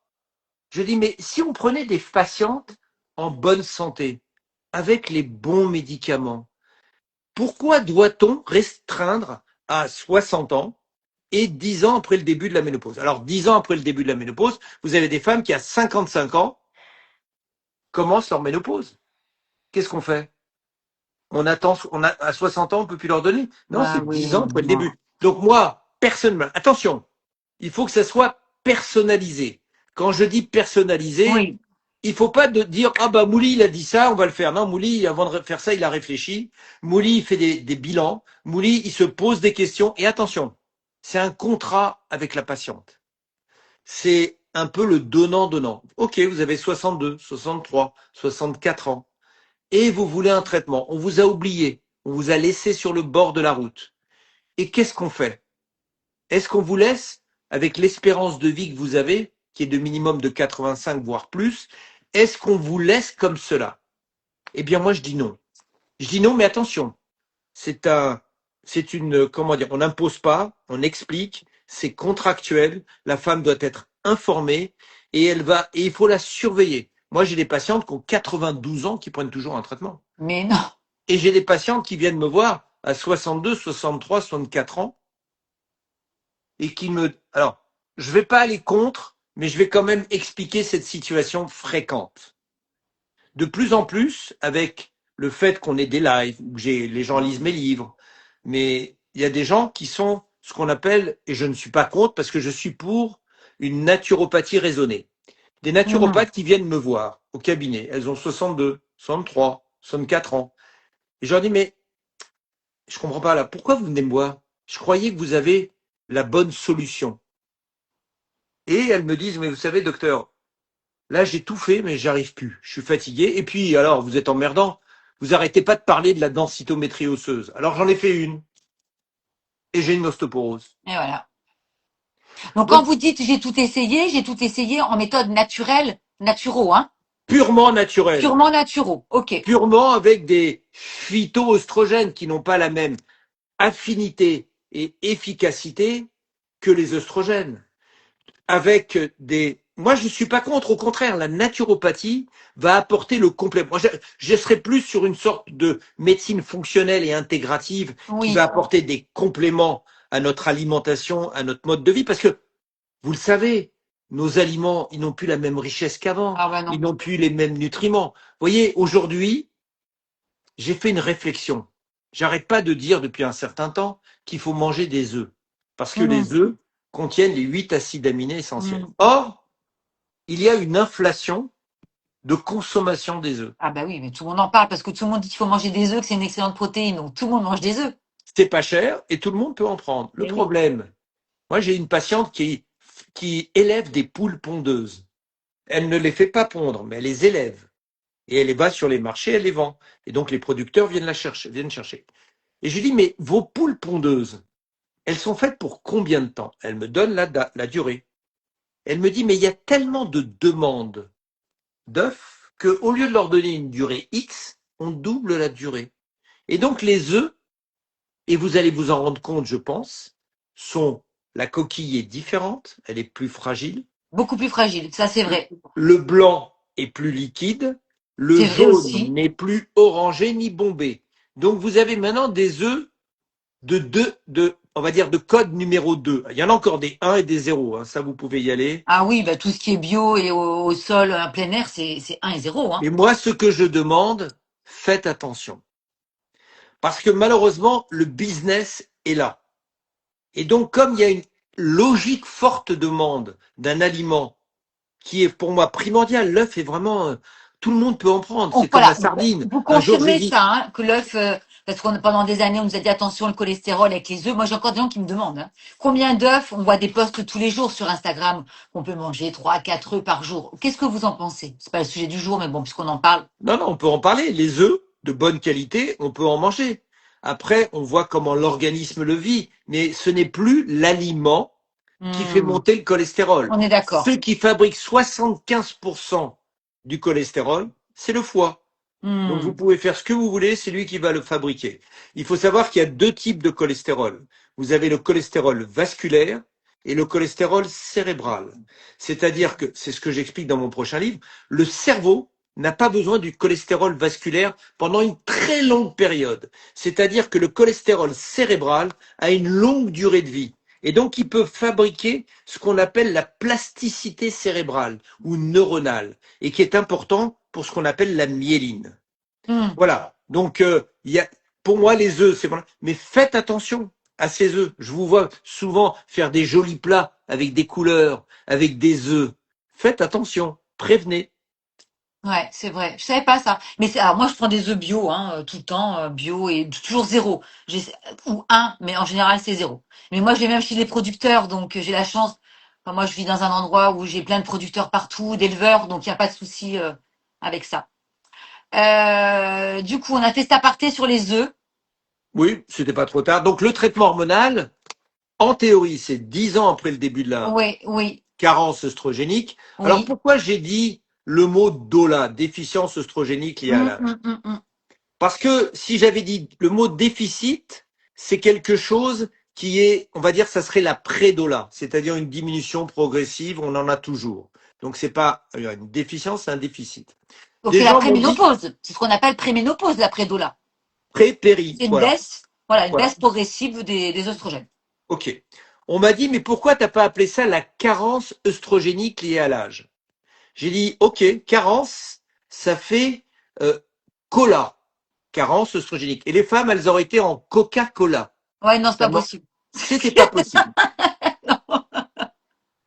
je dis, mais si on prenait des patientes en bonne santé, avec les bons médicaments, pourquoi doit-on restreindre à 60 ans et 10 ans après le début de la ménopause? Alors, 10 ans après le début de la ménopause, vous avez des femmes qui, à 55 ans, commencent leur ménopause. Qu'est-ce qu'on fait? On attend, à 60 ans, on peut plus leur donner. Non, Bah c'est oui, 10 ans après le non. début. Donc moi, personne, attention, il faut que ça soit personnalisé. Quand je dis personnalisé, Oui. il faut pas dire ah bah Mouli il a dit ça, on va le faire. Non, Mouli avant de faire ça, il a réfléchi. Mouli il fait des bilans. Mouli il se pose des questions. Et attention, c'est un contrat avec la patiente. C'est un peu le donnant-donnant. Ok, vous avez 62, 63, 64 ans et vous voulez un traitement. On vous a oublié, on vous a laissé sur le bord de la route. Et qu'est-ce qu'on fait? Est-ce qu'on vous laisse avec l'espérance de vie que vous avez, qui est de minimum de 85 voire plus, est-ce qu'on vous laisse comme cela? Eh bien moi je dis non. Je dis non, mais attention, c'est une, comment dire, on n'impose pas, on explique, c'est contractuel, la femme doit être informée et il faut la surveiller. Moi j'ai des patientes qui ont 92 ans qui prennent toujours un traitement. Mais non. Et j'ai des patientes qui viennent me voir à 62, 63, 64 ans et qui me... Alors, je ne vais pas aller contre, mais je vais quand même expliquer cette situation fréquente. De plus en plus, avec le fait qu'on ait des lives, où les gens lisent mes livres, mais il y a des gens qui sont ce qu'on appelle, et je ne suis pas contre parce que je suis pour une naturopathie raisonnée. Des Mhm. naturopathes qui viennent me voir au cabinet, elles ont 62, 63, 64 ans. Et je leur dis, mais je comprends pas là. Pourquoi vous venez me voir? Je croyais que vous avez la bonne solution. Et elles me disent, mais vous savez, docteur, là j'ai tout fait, mais j'arrive plus. Je suis fatigué. Et puis, alors, vous êtes emmerdant. Vous arrêtez pas de parler de la densitométrie osseuse. Alors j'en ai fait une. Et j'ai une ostéoporose. Et voilà. Donc quand Donc, vous dites j'ai tout essayé en méthode naturelle, naturaux, hein? purement naturel. Purement naturaux. Ok. Purement avec des phytoœstrogènes qui n'ont pas la même affinité et efficacité que les œstrogènes. Avec des... Moi, je ne suis pas contre. Au contraire, la naturopathie va apporter le complément. Moi, je serais plus sur une sorte de médecine fonctionnelle et intégrative qui va Oui. apporter des compléments à notre alimentation, à notre mode de vie. Parce que, vous le savez, nos aliments, ils n'ont plus la même richesse qu'avant. Ah bah Ils non. n'ont plus les mêmes nutriments. Vous voyez, aujourd'hui, j'ai fait une réflexion. J'arrête pas de dire depuis un certain temps qu'il faut manger des œufs. Parce que Mhm. les œufs contiennent les 8 acides aminés essentiels. Mhm. Or, il y a une inflation de consommation des œufs. Ah bah oui, mais tout le monde en parle parce que tout le monde dit qu'il faut manger des œufs, que c'est une excellente protéine, donc tout le monde mange des œufs. C'est pas cher et tout le monde peut en prendre. Le Mais oui. problème, moi j'ai une patiente qui élève des poules pondeuses. Elle ne les fait pas pondre, mais elle les élève. Et elle les bat sur les marchés, elle les vend. Et donc les producteurs viennent chercher. Et je lui dis, mais vos poules pondeuses, elles sont faites pour combien de temps? Elle me donne la durée. Elle me dit, mais il y a tellement de demandes d'œufs qu'au lieu de leur donner une durée X, on double la durée. Et donc les œufs, et vous allez vous en rendre compte, je pense, la coquille est différente, elle est plus fragile. Beaucoup plus fragile, ça c'est vrai. Le blanc est plus liquide, le C'est vrai jaune aussi. n'est plus orangé ni bombé. Donc vous avez maintenant des œufs on va dire de code numéro 2. Il y en a encore des 1 et des 0, hein, ça vous pouvez y aller. Ah oui, bah, tout ce qui est bio et au sol, en plein air, c'est 1 et 0, hein. Et moi, ce que je demande, faites attention. Parce que malheureusement, le business est là. Et donc, comme il y a une logique forte demande d'un aliment qui est pour moi primordial, l'œuf est vraiment, tout le monde peut en prendre. C'est comme la Voilà, sardine. vous Un jour, j'ai confirmez dit, ça, hein, que l'œuf, parce qu'on pendant des années, on nous a dit attention le cholestérol avec les œufs. Moi, j'ai encore des gens qui me demandent, hein, combien d'œufs, on voit des posts tous les jours sur Instagram, qu'on peut manger 3, 4 œufs par jour. Qu'est-ce que vous en pensez? C'est pas le sujet du jour, mais bon, puisqu'on en parle. non, non, on peut en parler. Les œufs de bonne qualité, on peut en manger. Après, on voit comment l'organisme le vit, mais ce n'est plus l'aliment qui fait Hmm, monter le cholestérol. on est d'accord. Ceux qui fabriquent 75% du cholestérol, c'est le foie. Donc vous Hmm, pouvez faire ce que vous voulez, c'est lui qui va le fabriquer. Il faut savoir qu'il y a deux types de cholestérol. Vous avez le cholestérol vasculaire et le cholestérol cérébral. C'est-à-dire que, c'est ce que j'explique dans mon prochain livre, le cerveau n'a pas besoin du cholestérol vasculaire pendant une très longue période. C'est-à-dire que le cholestérol cérébral a une longue durée de vie. Et donc, il peut fabriquer ce qu'on appelle la plasticité cérébrale ou neuronale, et qui est important pour ce qu'on appelle la myéline. hmm. Voilà. Donc, il y a, pour moi, les œufs, c'est voilà. Mais faites attention à ces œufs. Je vous vois souvent faire des jolis plats avec des couleurs, avec des œufs. Faites attention. Prévenez. Ouais, c'est vrai. Je savais pas ça. Mais alors moi, je prends des œufs bio, hein, tout le temps, bio et toujours zéro. Ou un, mais en général, c'est zéro. Mais moi, je vais même chez les producteurs, donc j'ai la chance. Enfin, moi, je vis dans un endroit où j'ai plein de producteurs partout, d'éleveurs, donc il n'y a pas de souci avec ça. Du coup, on a fait cet aparté sur les œufs. Oui, c'était pas trop tard. Donc, le traitement hormonal, en théorie, c'est 10 ans après le début de la Oui, oui, carence œstrogénique. Alors, oui. pourquoi j'ai dit le mot DOLA, déficience œstrogénique liée à l'âge? Hum. Parce que si j'avais dit le mot déficit, c'est quelque chose qui est, on va dire, ça serait la prédola, c'est-à-dire une diminution progressive, on en a toujours. Donc c'est pas une déficience, c'est un déficit. Donc Des c'est la gens m'ont dit préménopause. C'est ce qu'on appelle préménopause, la prédola. pré-péri, C'est une voilà, baisse, voilà, une voilà. baisse progressive des oestrogènes. Ok. On m'a dit, mais pourquoi t'as pas appelé ça la carence œstrogénique liée à l'âge? J'ai dit, ok, carence, ça fait cola, carence œstrogénique. Et les femmes, elles auraient été en Coca-Cola. Ouais, non, c'est Ça pas possible. C'était pas possible.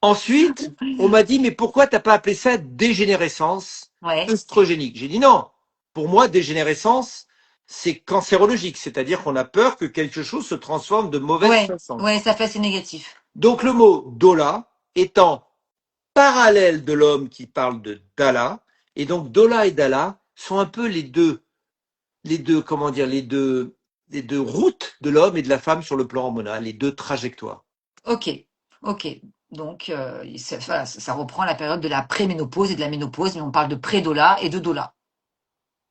Ensuite, on m'a dit, mais pourquoi t'as pas appelé ça dégénérescence Ouais. œstrogénique? J'ai dit non. Pour moi, dégénérescence, c'est cancérologique, c'est-à-dire qu'on a peur que quelque chose se transforme de mauvaise Ouais, façon. ouais, ça fait assez négatif. Donc le mot dola étant parallèle de l'homme qui parle de Dala, et donc Dola et Dala sont un peu comment dire, les deux routes de l'homme et de la femme sur le plan hormonal, les deux trajectoires. Ok, ok. Donc, voilà, ça reprend la période de la préménopause et de la ménopause, mais on parle de prédola et de dola.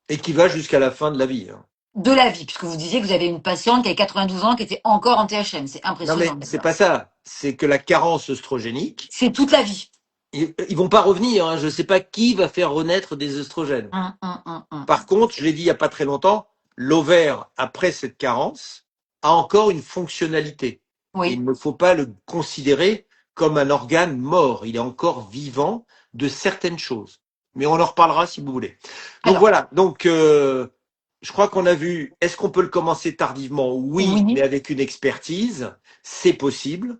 Et qui va jusqu'à la fin de la vie, hein. De la vie, puisque vous disiez que vous avez une patiente qui avait 92 ans qui était encore en THM. C'est Non, impressionnant mais c'est d'ailleurs. pas ça. C'est que la carence œstrogénique, C'est toute la vie. ils vont pas revenir, hein. Je ne sais pas qui va faire renaître des œstrogènes. Hum. Par contre, je l'ai dit il y a pas très longtemps, l'ovaire, après cette carence, a encore une fonctionnalité. Et Oui. il ne faut pas le considérer comme un organe mort. Il est encore vivant de certaines choses. Mais on en reparlera si vous voulez. Donc Alors, voilà. Donc, je crois qu'on a vu, est-ce qu'on peut le commencer tardivement? Oui, mais oui. avec une expertise, c'est possible.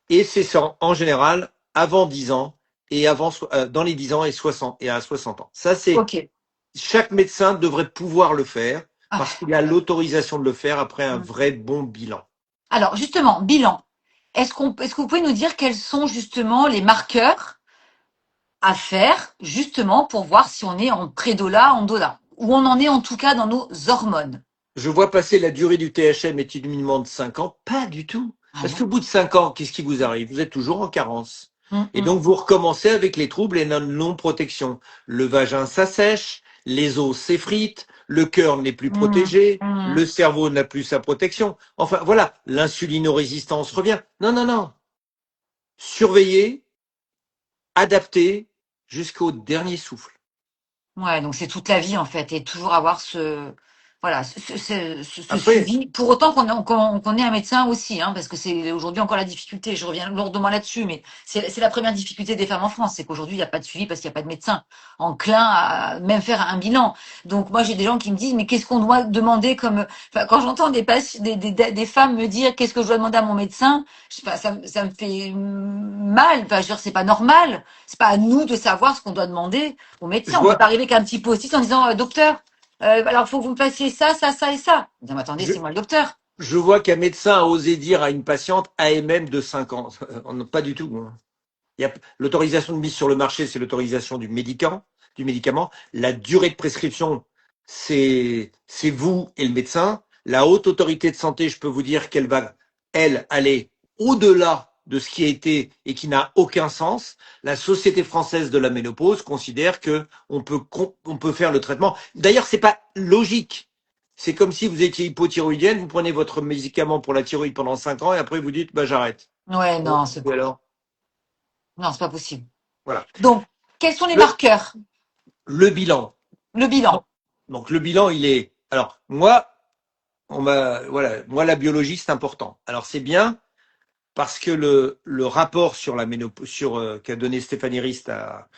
Et c'est ça, en général, avant 10 ans et dans les 10 ans et 60 et à 60 ans. Ça, c'est, Ok. chaque médecin devrait pouvoir le faire parce Ah, qu'il a l'autorisation de le faire après un hum. vrai bon bilan. Alors, justement, bilan. Est-ce que vous pouvez nous dire quels sont justement les marqueurs à faire justement pour voir si on est en prédola, en dola, où on en est en tout cas dans nos hormones. Je vois passer la durée du THM est uniquement de 5 ans. Pas du tout. Ah Parce qu'au non? bout de 5 ans, qu'est-ce qui vous arrive? Vous êtes toujours en carence. Et donc, vous recommencez avec les troubles et la non-protection. Le vagin s'assèche, les os s'effritent, le cœur n'est plus protégé, le cerveau n'a plus sa protection. Enfin, voilà, l'insulinorésistance revient. Non, non, non. Surveiller, adapter jusqu'au dernier souffle. Ouais, donc c'est toute la vie en fait, et toujours avoir voilà, ce Après, suivi. Pour autant qu'on ait un médecin aussi, hein, parce que c'est aujourd'hui encore la difficulté. Je reviens lourdement là-dessus, mais c'est la première difficulté des femmes en France, c'est qu'aujourd'hui il n'y a pas de suivi parce qu'il n'y a pas de médecin enclin à même faire un bilan. Donc moi j'ai des gens qui me disent mais qu'est-ce qu'on doit demander comme, enfin, quand j'entends des femmes me dire qu'est-ce que je dois demander à mon médecin, je sais pas, ça me fait mal. Enfin, je veux dire c'est pas normal. C'est pas à nous de savoir ce qu'on doit demander au je médecin. On peut vois, pas arriver avec un petit post-it en disant docteur, alors il faut que vous me fassiez ça, ça, ça et ça. Non, mais attendez, je, c'est moi le docteur. je vois qu'un médecin a osé dire à une patiente AMM de 5 ans. Pas du tout. Hein. L'autorisation de mise sur le marché, c'est l'autorisation du médicament. La durée de prescription, c'est vous et le médecin. La haute autorité de santé, je peux vous dire qu'elle va, elle, aller au-delà de ce qui a été et qui n'a aucun sens. La Société française de la ménopause considère que on peut faire le traitement. D'ailleurs, c'est pas logique. C'est comme si vous étiez hypothyroïdienne, vous prenez votre médicament pour la thyroïde pendant 5 ans et après vous dites, bah, j'arrête. Ouais, Bon, non, et alors? non, c'est pas possible. Voilà. Donc, quels sont les Le, marqueurs? le bilan. Le bilan. Donc le bilan, il est. Alors moi, voilà, moi la biologie c'est important. Alors c'est bien parce que le rapport sur la ménopause, qu'a donné Stéphanie Rist à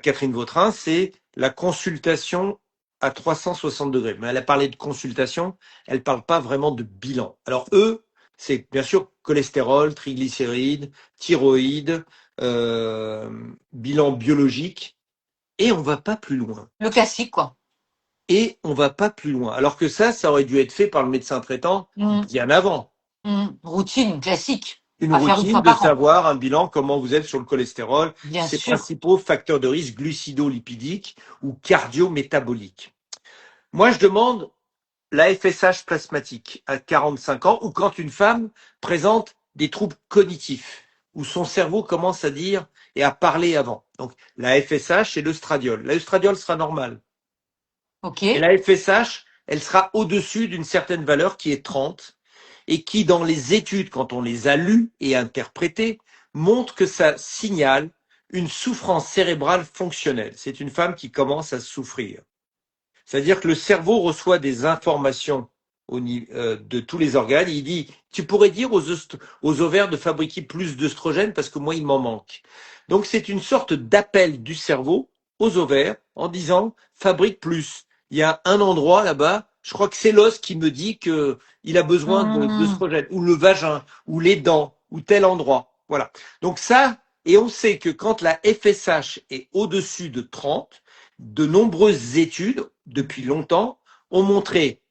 Catherine Vautrin, c'est la consultation à 360 degrés. Mais elle a parlé de consultation, elle parle pas vraiment de bilan. Alors eux, c'est bien sûr cholestérol, triglycérides, thyroïde, bilan biologique, et on va pas plus loin. Le classique, quoi. Et on va pas plus loin. Alors que ça aurait dû être fait par le médecin traitant bien avant. Routine, classique. Une À faire une routine fois de par an. savoir un bilan, comment vous êtes sur le cholestérol, Bien ses sûr. principaux facteurs de risque glucido-lipidiques ou cardio-métaboliques. Moi, je demande la FSH plasmatique à 45 ans ou quand une femme présente des troubles cognitifs, où son cerveau commence à dire et à parler avant. Donc, la FSH, c'est l'œstradiol. L'œstradiol sera normal. Ok. Et la FSH, elle sera au-dessus d'une certaine valeur qui est 30 et qui, dans les études, quand on les a lues et interprétées, montre que ça signale une souffrance cérébrale fonctionnelle. C'est une femme qui commence à souffrir. C'est-à-dire que le cerveau reçoit des informations de tous les organes. Il dit, tu pourrais dire aux ovaires de fabriquer plus d'œstrogène parce que moi, il m'en manque. Donc, c'est une sorte d'appel du cerveau aux ovaires en disant, fabrique plus. Il y a un endroit là-bas, je crois que c'est l'os qui me dit que il a besoin d'œstrogène, ou le vagin, ou les dents, ou tel endroit. Voilà. Donc ça, et on sait que quand la FSH est au-dessus de 30, de nombreuses études, depuis longtemps, ont montré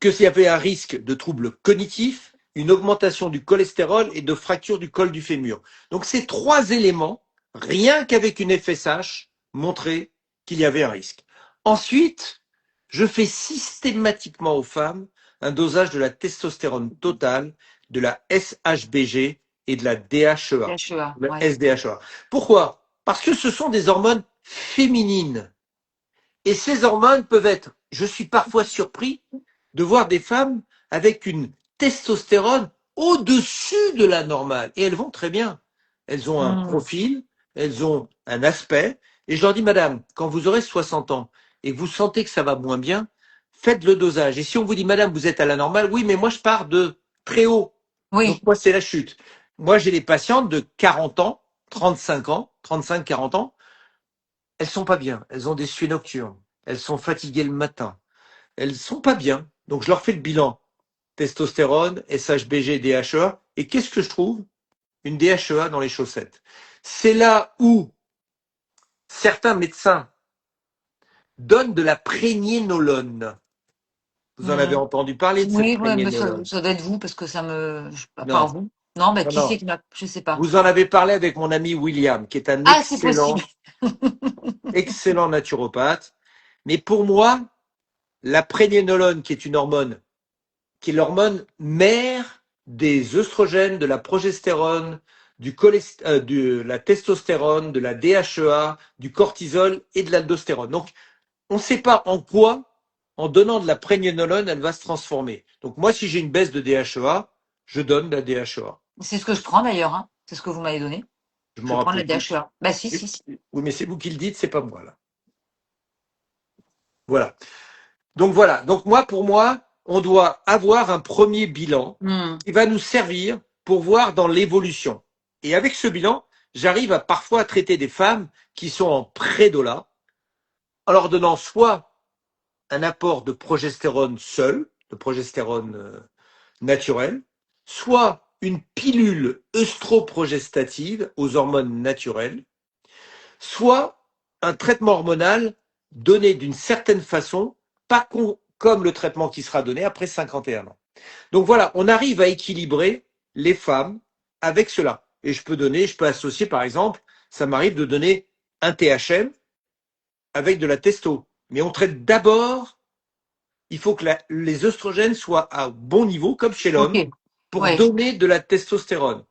qu'il y avait un risque de troubles cognitifs, une augmentation du cholestérol et de fracture du col du fémur. Donc ces trois éléments, rien qu'avec une FSH, montraient qu'il y avait un risque. Ensuite, je fais systématiquement aux femmes un dosage de la testostérone totale, de la SHBG et de la DHEA, HEA, le ouais. SDHEA. Pourquoi? Parce que ce sont des hormones féminines. Et ces hormones peuvent être, je suis parfois surpris de voir des femmes avec une testostérone au-dessus de la normale. Et elles vont très bien. Elles ont un profil, elles ont un aspect. Et je leur dis, madame, quand vous aurez 60 ans et que vous sentez que ça va moins bien, faites le dosage. Et si on vous dit, madame, vous êtes à la normale, oui, mais moi je pars de très haut. Donc Oui. moi, c'est la chute. Moi, j'ai des patientes de 40 ans, 35 ans, 35-40 ans, elles sont pas bien. Elles ont des sueurs nocturnes. Elles sont fatiguées le matin. Elles sont pas bien. Donc, je leur fais le bilan. Testostérone, SHBG, DHEA. Et qu'est-ce que je trouve? Une DHEA dans les chaussettes. C'est là où certains médecins donnent de la prégnénolone. Vous en avez entendu parler de cette Oui, ouais, mais prégnénolone? ça doit être vous parce que par Non, vous. Non, mais non, qui c'est non. qui m'a, je sais pas. Vous en avez parlé avec mon ami William, qui est un Ah, c'est possible. excellent naturopathe. Mais pour moi, la prégnénolone, qui est une hormone qui est l'hormone mère des œstrogènes, de la progestérone, de la testostérone, de la DHEA, du cortisol et de l'aldostérone. Donc, on ne sait pas en quoi, en donnant de la prégnénolone, elle va se transformer. Donc, moi, si j'ai une baisse de DHEA, je donne de la DHEA. C'est ce que je prends d'ailleurs, hein. C'est ce que vous m'avez donné. Je Je m'en prends de la rappelle plus. DHEA. Bah si, si, si. Oui, mais c'est vous qui le dites, c'est pas moi, là. Voilà. Donc voilà. Donc moi, pour moi, on doit avoir un premier bilan Hmm. qui va nous servir pour voir dans l'évolution. Et avec ce bilan, j'arrive à parfois traiter des femmes qui sont en prédola, en leur donnant soit un apport de progestérone seul, de progestérone naturel, soit une pilule œstroprogestative aux hormones naturelles, soit un traitement hormonal donné d'une certaine façon, pas comme le traitement qui sera donné après 51 ans. Donc voilà, on arrive à équilibrer les femmes avec cela. Et je peux associer par exemple, ça m'arrive de donner un THM avec de la testo. Mais on traite d'abord, il faut que les œstrogènes soient à bon niveau, comme chez Ok. l'homme, pour Ouais. donner de la testostérone.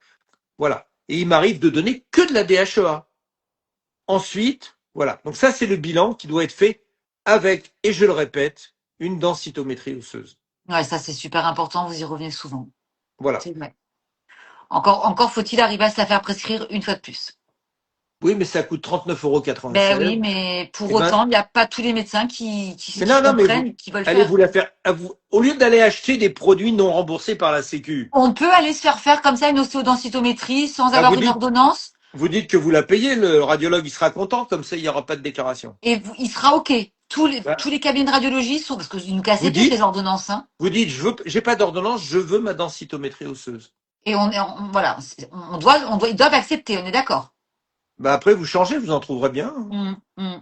Voilà. Et il m'arrive de donner que de la DHEA. Ensuite, voilà. Donc ça, c'est le bilan qui doit être fait avec, et je le répète, une densitométrie osseuse. Ouais, ça c'est super important. Vous y revenez souvent. Voilà. C'est vrai. Encore faut-il arriver à se la faire prescrire une fois de plus. Oui, mais ça coûte 39,96 Ben oui, €. mais pour Eh ben, autant, il n'y a pas tous les médecins mais qui non, non, mais comprennent, qui veulent allez faire. vous la faire, au lieu d'aller acheter des produits non remboursés par la Sécu, On peut aller se faire comme ça une ostéodensitométrie sans bah, avoir une ordonnance vous dites que vous la payez, le radiologue, il sera content, comme ça, il n'y aura pas de déclaration. et il sera OK. Bah, Tous les cabinets de radiologie sont, parce que nous cassent vous les pieds ces dites, ordonnances, hein. j'ai pas d'ordonnance, je veux ma densitométrie osseuse. Et voilà, ils doivent accepter, on est d'accord. Bah, après, vous changez, vous en trouverez bien, hein. Mm.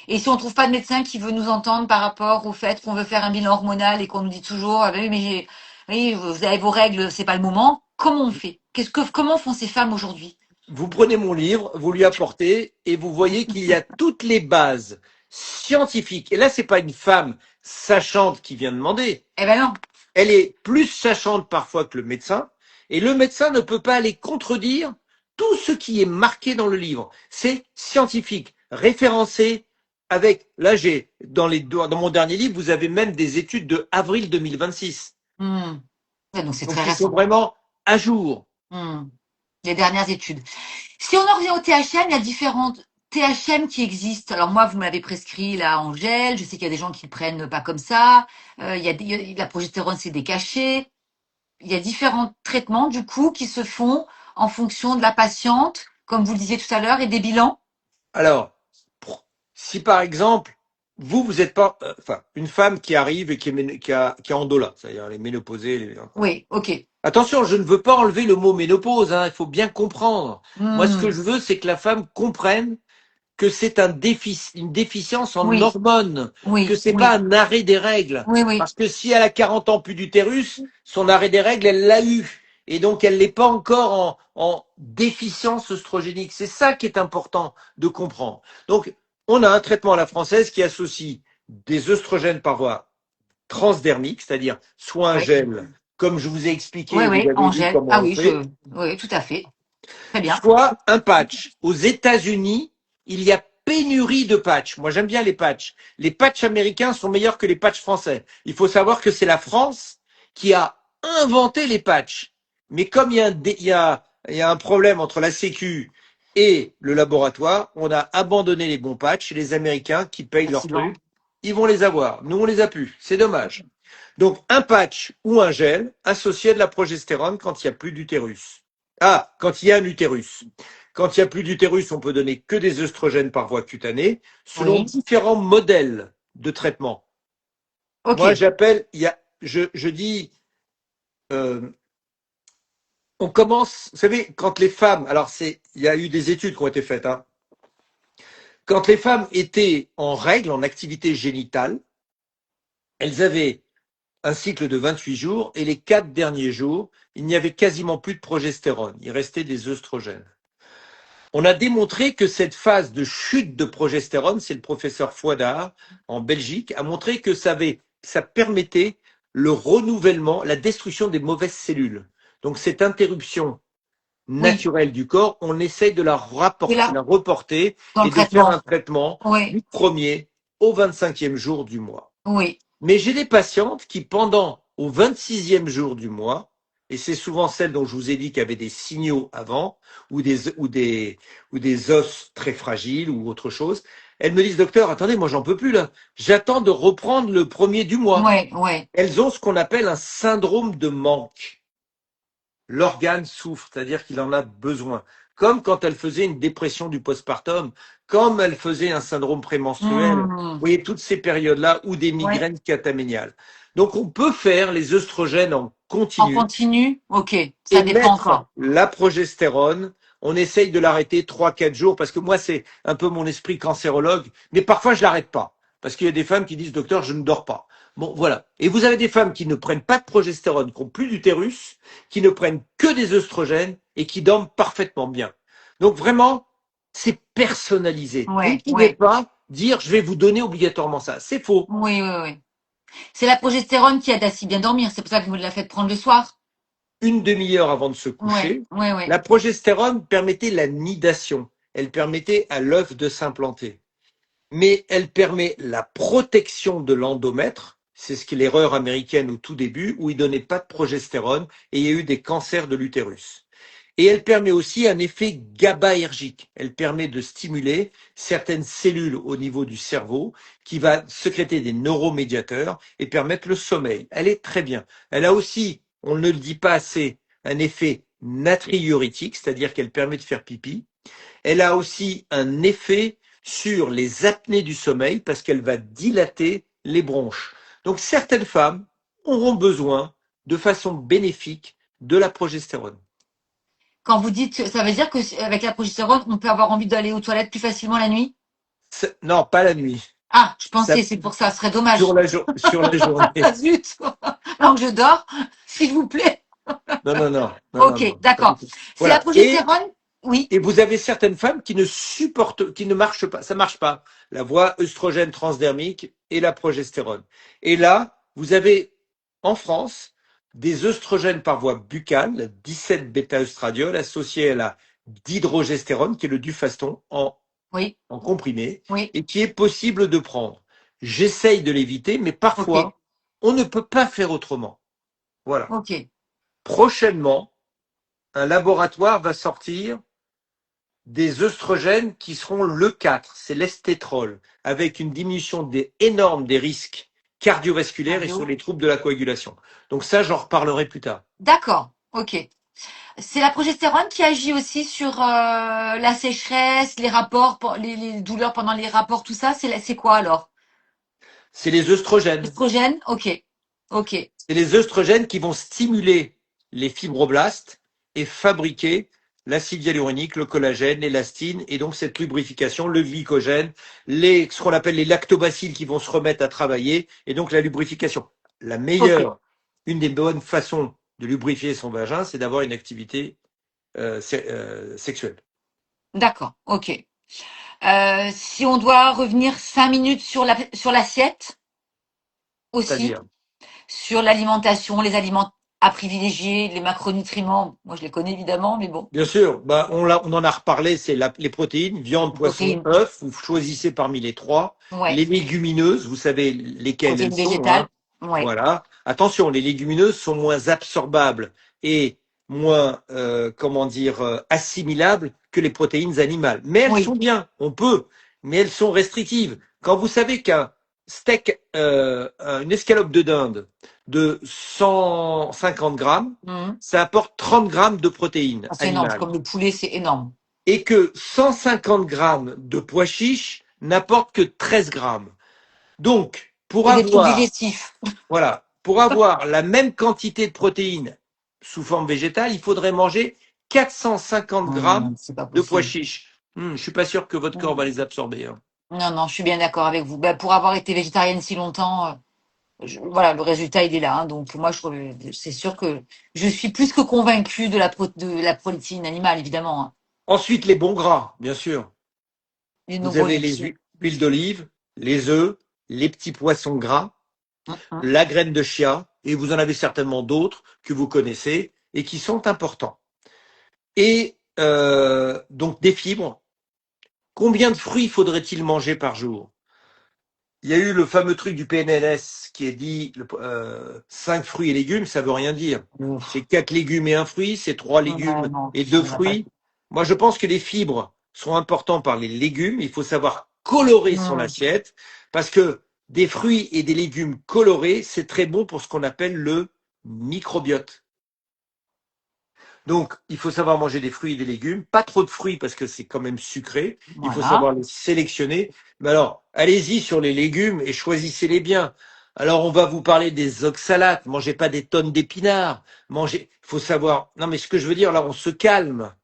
Et si on trouve pas de médecin qui veut nous entendre par rapport au fait qu'on veut faire un bilan hormonal et qu'on nous dit toujours, ah ben oui, mais oui, vous avez vos règles, c'est pas le moment. Comment on fait? Comment font ces femmes aujourd'hui? Vous prenez mon livre, vous lui apportez et vous voyez qu'il y a toutes les bases scientifiques. Et là, c'est pas une femme sachante qui vient demander. Eh ben non. Elle est plus sachante parfois que le médecin. Et le médecin ne peut pas aller contredire tout ce qui est marqué dans le livre. C'est scientifique, référencé avec, là, dans mon dernier livre, vous avez même des études de avril 2026. Hmm. Ouais, donc c'est Donc, très qui sont récent. vraiment à jour. Hmm. Les dernières études. Si on en revient au THM, il y a différentes THM qui existent. Alors moi, vous m'avez prescrit là en gel. Je sais qu'il y a des gens qui le prennent pas comme ça. La progestérone, c'est des cachets. Il y a différents traitements du coup qui se font en fonction de la patiente, comme vous le disiez tout à l'heure, et des bilans. Alors, si par exemple, vous êtes pas, enfin, une femme qui arrive et qui est en doula, c'est-à-dire les ménopausées. Oui, ok. Attention, je ne veux pas enlever le mot ménopause, hein, il faut bien comprendre. Moi, ce que Hmm. je veux, c'est que la femme comprenne que c'est une déficience en Oui, hormones, que oui, c'est pas oui, un arrêt des règles. oui, oui. Parce que si elle a 40 ans plus d'utérus, son arrêt des règles, elle l'a eu. Et donc, elle n'est pas encore en déficience œstrogénique. C'est ça qui est important de comprendre. Donc, on a un traitement à la française qui associe des œstrogènes par voie transdermique, c'est-à-dire soit un Oui, gel, comme je vous ai oui, expliqué, vous oui, avez vu Angèle. comment Ah on le oui, fait, oui, tout à fait. Très bien. soit un patch. Aux États-Unis, il y a pénurie de patchs. Moi, j'aime bien les patchs. Les patchs américains sont meilleurs que les patchs français. Il faut savoir que c'est la France qui a inventé les patchs. Mais comme il y a un problème entre la Sécu et le laboratoire, on a abandonné les bons patchs et les Américains qui payent leurs Facilement. trucs, ils vont les avoir. Nous, on les a plus. C'est dommage. Donc, un patch ou un gel associé à de la progestérone quand il n'y a plus d'utérus. Ah, quand il y a un utérus. Quand il n'y a plus d'utérus, on peut donner que des œstrogènes par voie cutanée, selon Oui. différents modèles de traitement. Ok. Moi, je dis, euh, on commence, vous savez, quand les femmes, il y a eu des études qui ont été faites, hein. Quand les femmes étaient en règle, en activité génitale, elles avaient un cycle de 28 jours et les 4 derniers jours, il n'y avait quasiment plus de progestérone. Il restait des œstrogènes. On a démontré que cette phase de chute de progestérone, c'est le professeur Fouadard en Belgique, a montré que ça permettait le renouvellement, la destruction des mauvaises cellules. Donc cette interruption Oui. naturelle du corps, on essaye de Et là, la reporter dans le et de faire traitement. un traitement Oui. du premier au 25e jour du mois. Oui. Mais j'ai des patientes qui, pendant au 26e jour du mois, et c'est souvent celles dont je vous ai dit qu'il y avait des signaux avant, ou des os très fragiles ou autre chose, elles me disent, docteur, attendez, moi j'en peux plus là. J'attends de reprendre le premier du mois. Oui. Oui. Elles ont ce qu'on appelle un syndrome de manque. L'organe souffre, c'est-à-dire qu'il en a besoin. Comme quand elle faisait une dépression du postpartum, comme elle faisait un syndrome prémenstruel, vous Hmm. voyez toutes ces périodes-là, ou des Ouais. migraines cataméniales. Donc on peut faire les œstrogènes en En continu continu, ok. Ça et dépend mettre encore. la progestérone. On essaye de l'arrêter 3, 4 jours parce que moi, c'est un peu mon esprit cancérologue, mais parfois je l'arrête pas parce qu'il y a des femmes qui disent, docteur, je ne dors pas. Bon, voilà. Et vous avez des femmes qui ne prennent pas de progestérone, qui n'ont plus d'utérus, qui ne prennent que des œstrogènes et qui dorment parfaitement bien. Donc vraiment, c'est personnalisé. Vous ne Ouais, pouvez ouais. pas dire, je vais vous donner obligatoirement ça. C'est faux. Oui, oui, oui. C'est la progestérone qui aide à si bien dormir. C'est pour ça que vous me la faites prendre le soir. Une demi-heure avant de se Ouais, coucher, ouais, ouais. la progestérone permettait la nidation. Elle permettait à l'œuf de s'implanter. Mais elle permet la protection de l'endomètre. C'est ce qui est l'erreur américaine au tout début, où ils donnaient pas de progestérone et il y a eu des cancers de l'utérus. Et elle permet aussi un effet GABAergique. Elle permet de stimuler certaines cellules au niveau du cerveau qui va sécréter des neuromédiateurs et permettre le sommeil. Elle est très bien. Elle a aussi, on ne le dit pas assez, un effet natriurétique, c'est-à-dire qu'elle permet de faire pipi. Elle a aussi un effet sur les apnées du sommeil parce qu'elle va dilater les bronches. Donc certaines femmes auront besoin de façon bénéfique de la progestérone. Quand vous dites, ça veut dire que avec la progestérone, on peut avoir envie d'aller aux toilettes plus facilement la nuit? Non, pas la nuit. Ah, je Ça, pensais, c'est pour ça, ce serait dommage. sur la journée. Ah zut! Alors que je dors, s'il vous plaît. Non, non, non, non, non, Ok, non, pas du d'accord. tout. C'est la Voilà. progestérone? Oui. Et vous avez certaines femmes qui ne supportent, qui ne marchent pas. Ça marche pas. La voie œstrogène transdermique et la progestérone. Et là, vous avez en France des œstrogènes par voie buccale, 17 bêta-œstradiol associés à la dihydrogestérone, qui est le Dufaston Oui. en comprimé, Oui. et qui est possible de prendre. J'essaye de l'éviter, mais Ok. parfois, on ne peut pas faire autrement. Voilà. Ok. Prochainement, un laboratoire va sortir des œstrogènes qui seront le 4, c'est l'estétrol, avec une diminution énorme des risques cardiovasculaires et sur Cardio. les troubles de la coagulation. Donc ça, j'en reparlerai plus tard. D'accord. Ok. C'est la progestérone qui agit aussi sur la sécheresse, les rapports, les douleurs pendant les rapports, tout ça. C'est quoi alors? C'est les œstrogènes. Estrogène? Ok. Ok. C'est les œstrogènes qui vont stimuler les fibroblastes et fabriquer l'acide hyaluronique, le collagène, l'élastine, et donc cette lubrification, le glycogène, ce qu'on appelle les lactobacilles qui vont se remettre à travailler, et donc la lubrification. La Ok. meilleure, une des bonnes façons de lubrifier son vagin, c'est d'avoir une activité sexuelle. D'accord. Ok. Si on doit revenir 5 minutes sur l'assiette aussi, C'est-à-dire, sur l'alimentation, les aliments à privilégier, les macronutriments. Moi, je les connais évidemment, mais bon, bien sûr, bah, on en a reparlé, c'est les protéines, viande, les poisson, protéines. œufs, vous choisissez parmi les trois. Ouais. Les légumineuses, vous savez lesquelles elles Protéines sont, végétales. hein. Ouais. Voilà. Attention, les légumineuses sont moins absorbables et moins, comment dire, assimilables que les protéines animales. Mais elles Oui. sont bien, on peut, mais elles sont restrictives. Quand vous savez qu'un steak, une escalope de dinde de 150 grammes, Mhm. ça apporte 30 grammes de protéines Ah, c'est énorme. animales Comme le poulet, c'est énorme. et que 150 grammes de pois chiches n'apportent que 13 grammes. Donc, Et des troubles digestifs. voilà, pour avoir la même quantité de protéines sous forme végétale, il faudrait manger 450 grammes C'est pas de pois possible. chiches. Je suis pas sûr que votre corps va les absorber, hein. Non, non, je suis bien d'accord avec vous. Bah, pour avoir été végétarienne si longtemps, voilà, le résultat il est là, hein. Donc moi, c'est sûr que je suis plus que convaincue de la protéine animale, évidemment, hein. Ensuite, les bons gras, bien sûr. Les Vous nombreux avez les lipides. huiles d'olive, les œufs, les petits poissons gras, Mhm. la graine de chia, et vous en avez certainement d'autres que vous connaissez et qui sont importants. et donc des fibres. Combien de fruits faudrait-il manger par jour? Il y a eu le fameux truc du PNLS qui est dit 5 fruits et légumes, ça veut rien dire. C'est Ouf. 4 légumes et un fruit, c'est 3 Ouais, légumes non, et 2 ça va pas. fruits. Moi, je pense que les fibres sont importantes par les légumes. Il faut savoir colorer son Hmm. assiette parce que des fruits et des légumes colorés, c'est très bon pour ce qu'on appelle le microbiote. Donc, il faut savoir manger des fruits et des légumes, pas trop de fruits parce que c'est quand même sucré. Il faut Voilà. savoir les sélectionner. Mais alors, allez-y sur les légumes et choisissez-les bien. Alors, on va vous parler des oxalates. Mangez pas des tonnes d'épinards. Mangez. Il faut savoir. Non, mais ce que je veux dire, là, on se calme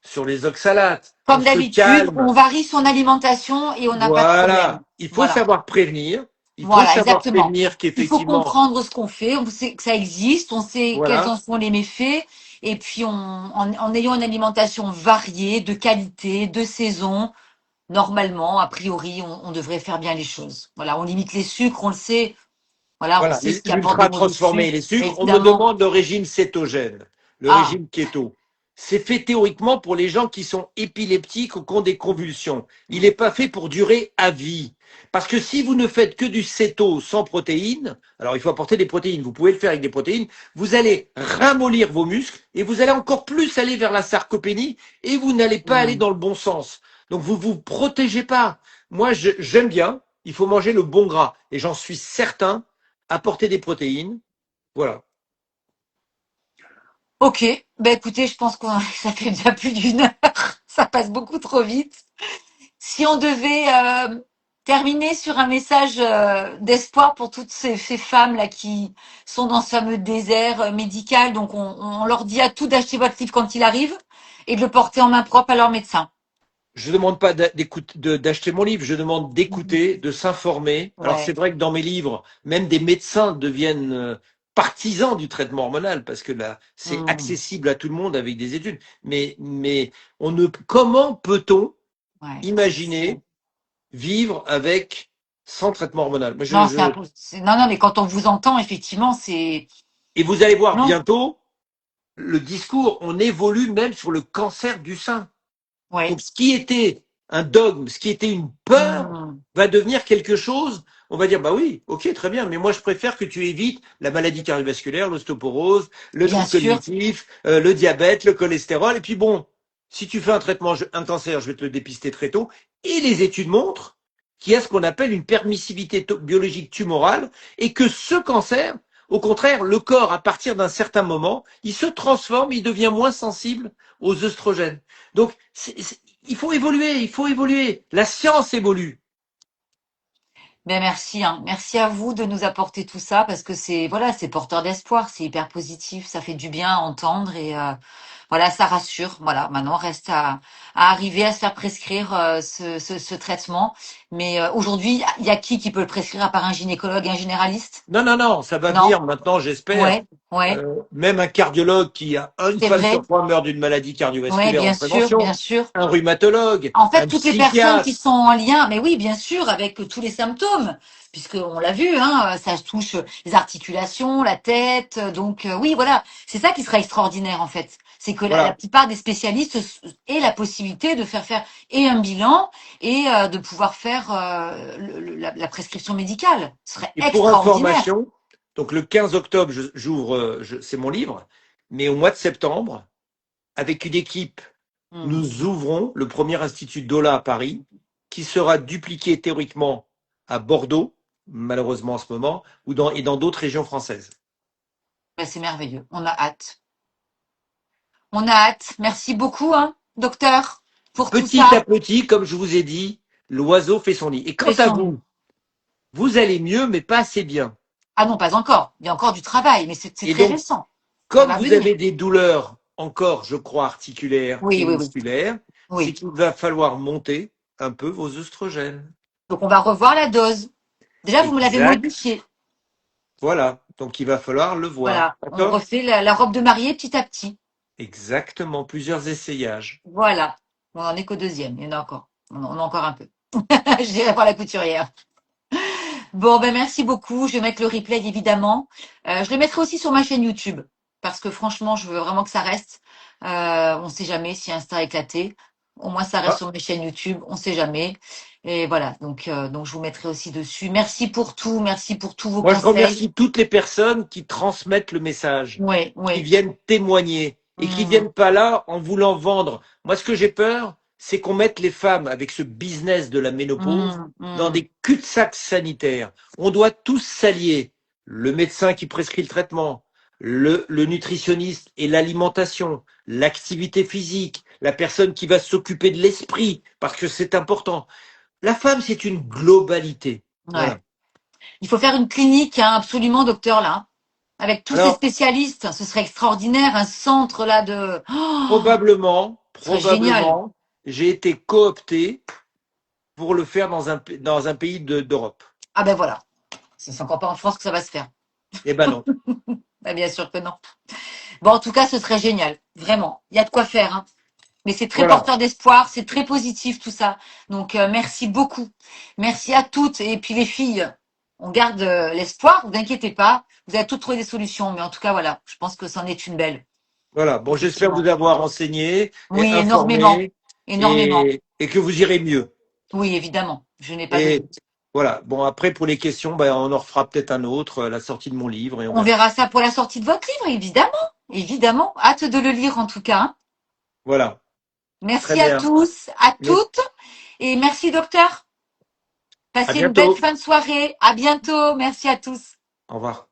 sur les oxalates. On Comme se d'habitude, calme. on varie son alimentation et on n'a pas de problème. Voilà. Il faut Voilà. savoir prévenir. Il faut Voilà, savoir exactement. prévenir Il faut qu'effectivement, comprendre ce qu'on fait, on sait que ça existe, on sait quels en voilà. sont les méfaits, et puis en ayant une alimentation variée, de qualité, de saison, normalement, a priori, on devrait faire bien les choses. Voilà, on limite les sucres, on le sait, voilà, on Voilà, sait ce qui apporte des l'ultra mauvais transformé, sucres, les sucres. On me évidemment. demande le régime cétogène, le Ah, régime keto. C'est fait théoriquement pour les gens qui sont épileptiques ou qui ont des convulsions. Il n'est pas fait pour durer à vie. Parce que si vous ne faites que du céto sans protéines, alors il faut apporter des protéines, vous pouvez le faire avec des protéines, vous allez ramollir vos muscles et vous allez encore plus aller vers la sarcopénie et vous n'allez pas aller hmm. dans le bon sens. Donc vous vous protégez pas. Moi, j'aime bien, il faut manger le bon gras et j'en suis certain apporter des protéines. Voilà. Ok, ben écoutez, je pense que ça fait déjà plus d'une heure, ça passe beaucoup trop vite. Si on devait terminer sur un message d'espoir pour toutes ces femmes-là qui sont dans ce fameux désert médical, donc on leur dit à tout d'acheter votre livre quand il arrive et de le porter en main propre à leur médecin. Je ne demande pas d'acheter mon livre, je demande d'écouter, de s'informer. Alors c'est Ouais. vrai que dans mes livres, même des médecins deviennent partisans du traitement hormonal parce que là, c'est Hmm. accessible à tout le monde avec des études. Mais comment peut-on Ouais. imaginer vivre avec sans traitement hormonal? Non, c'est impossible. Non, non, mais quand on vous entend, effectivement, c'est Et vous allez voir non. bientôt le discours, on évolue même sur le cancer du sein. Ouais. Donc, ce qui était un dogme, ce qui était une peur, Hmm. va devenir quelque chose. On va dire, bah oui, ok, très bien, mais moi je préfère que tu évites la maladie cardiovasculaire, l'ostéoporose, le Bien trouble sûr. cognitif, le diabète, le cholestérol. Et puis bon, si tu fais un traitement, un cancer, je vais te le dépister très tôt. Et les études montrent qu'il y a ce qu'on appelle une permissivité biologique tumorale et que ce cancer, au contraire, le corps, à partir d'un certain moment, il se transforme, il devient moins sensible aux œstrogènes. Donc, il faut évoluer, il faut évoluer. La science évolue. Ben merci, hein. Merci à vous de nous apporter tout ça parce que c'est voilà, c'est porteur d'espoir, c'est hyper positif, ça fait du bien à entendre et voilà, ça rassure. Voilà, maintenant reste à arriver à se faire prescrire ce traitement. Mais aujourd'hui, il y a qui peut le prescrire à part un gynécologue, un généraliste? Non, non, non, ça va Non? venir maintenant, j'espère. Ouais, ouais, Même un cardiologue qui a une c'est femme vrai. sur trois meurt d'une maladie Ouais, cardiovasculaire en bien sûr, bien prévention, sûr. un rhumatologue, En fait, un toutes les personnes qui psychiatre. sont en lien, mais oui, bien sûr, avec tous les symptômes, puisque on l'a vu, hein, ça touche les articulations, la tête, donc oui, voilà, c'est ça qui sera extraordinaire en fait, c'est que la Voilà. plupart des spécialistes aient la possibilité de faire et un bilan et de pouvoir faire la prescription médicale. Ce serait Et pour extraordinaire. information, donc le 15 octobre, j'ouvre, c'est mon livre, mais au mois de septembre, avec une équipe, Hmm. nous ouvrons le premier institut Dola à Paris, qui sera dupliqué théoriquement à Bordeaux, malheureusement en ce moment, et dans d'autres régions françaises. Ben, c'est merveilleux, on a hâte. On a hâte. Merci beaucoup, hein, docteur, pour tout Petit à ça. petit, comme je vous ai dit, l'oiseau fait son nid. Et quant Fais à son vous, vous allez mieux, mais pas assez bien. Ah non, pas encore. Il y a encore du travail, mais c'est Et très donc, récent. Ça comme va vous venir. avez des douleurs encore, je crois, articulaires Oui, et oui, oui, musculaires, c'est oui. qu'il va falloir monter un peu vos œstrogènes. Donc on va revoir la dose. Déjà, vous me l'avez Exact. modifiée. Voilà. Donc, il va falloir le voir. Voilà. On D'accord? refait la robe de mariée petit à petit. Exactement. Plusieurs essayages. Voilà. On en est qu'au deuxième. Il y en a encore. On a encore un peu. J'irai voir la couturière. Bon, ben merci beaucoup. Je vais mettre le replay évidemment. Je le mettrai aussi sur ma chaîne YouTube parce que franchement, je veux vraiment que ça reste. On ne sait jamais si Insta a éclaté. Au moins, ça reste Ah, sur mes chaînes YouTube. On ne sait jamais. Et voilà. Donc, je vous mettrai aussi dessus. Merci pour tout. Merci pour tous vos moi, je conseils. remercie toutes les personnes qui transmettent le message, Oui, qui oui. viennent témoigner et qui Hmm, viennent pas là en voulant vendre. Moi, ce que j'ai peur, c'est qu'on mette les femmes avec ce business de la ménopause hmm, dans hmm. des cul-de-sac sanitaires. On doit tous s'allier. Le médecin qui prescrit le traitement, le nutritionniste et l'alimentation, l'activité physique, la personne qui va s'occuper de l'esprit, parce que c'est important. La femme, c'est une globalité. Ouais. Voilà. Il faut faire une clinique, hein, absolument, docteur, là, hein, avec tous ces Alors, spécialistes. Ce serait extraordinaire, un centre là de. Oh, ce serait génial. probablement, j'ai été coopté pour le faire dans un pays d'Europe. Ah ben voilà. C'est encore pas en France que ça va se faire. Eh ben non. Ben, bien sûr que non. Bon, en tout cas, ce serait génial. Vraiment. Il y a de quoi faire, hein. Mais c'est très Voilà. porteur d'espoir, c'est très positif tout ça. Donc, merci beaucoup. Merci à toutes. Et puis les filles, on garde l'espoir, vous inquiétez pas. Vous allez toutes trouver des solutions. Mais en tout cas, voilà, je pense que c'en est une belle, Voilà. Bon, j'espère vous effectivement. avoir enseigné et Oui, énormément. informé Énormément. et que vous irez mieux. Oui, évidemment. Je n'ai pas de Et doute. voilà. Bon, après, pour les questions, ben, on en refera peut-être un autre à la sortie de mon livre et on On verra. verra ça pour la sortie de votre livre, évidemment. Évidemment. Hâte de le lire en tout cas, hein. Voilà. Très Merci à bien. tous, à Mais toutes. Et merci, docteur. à Passez une belle bientôt. fin de soirée. À bientôt. Merci à tous. Au revoir.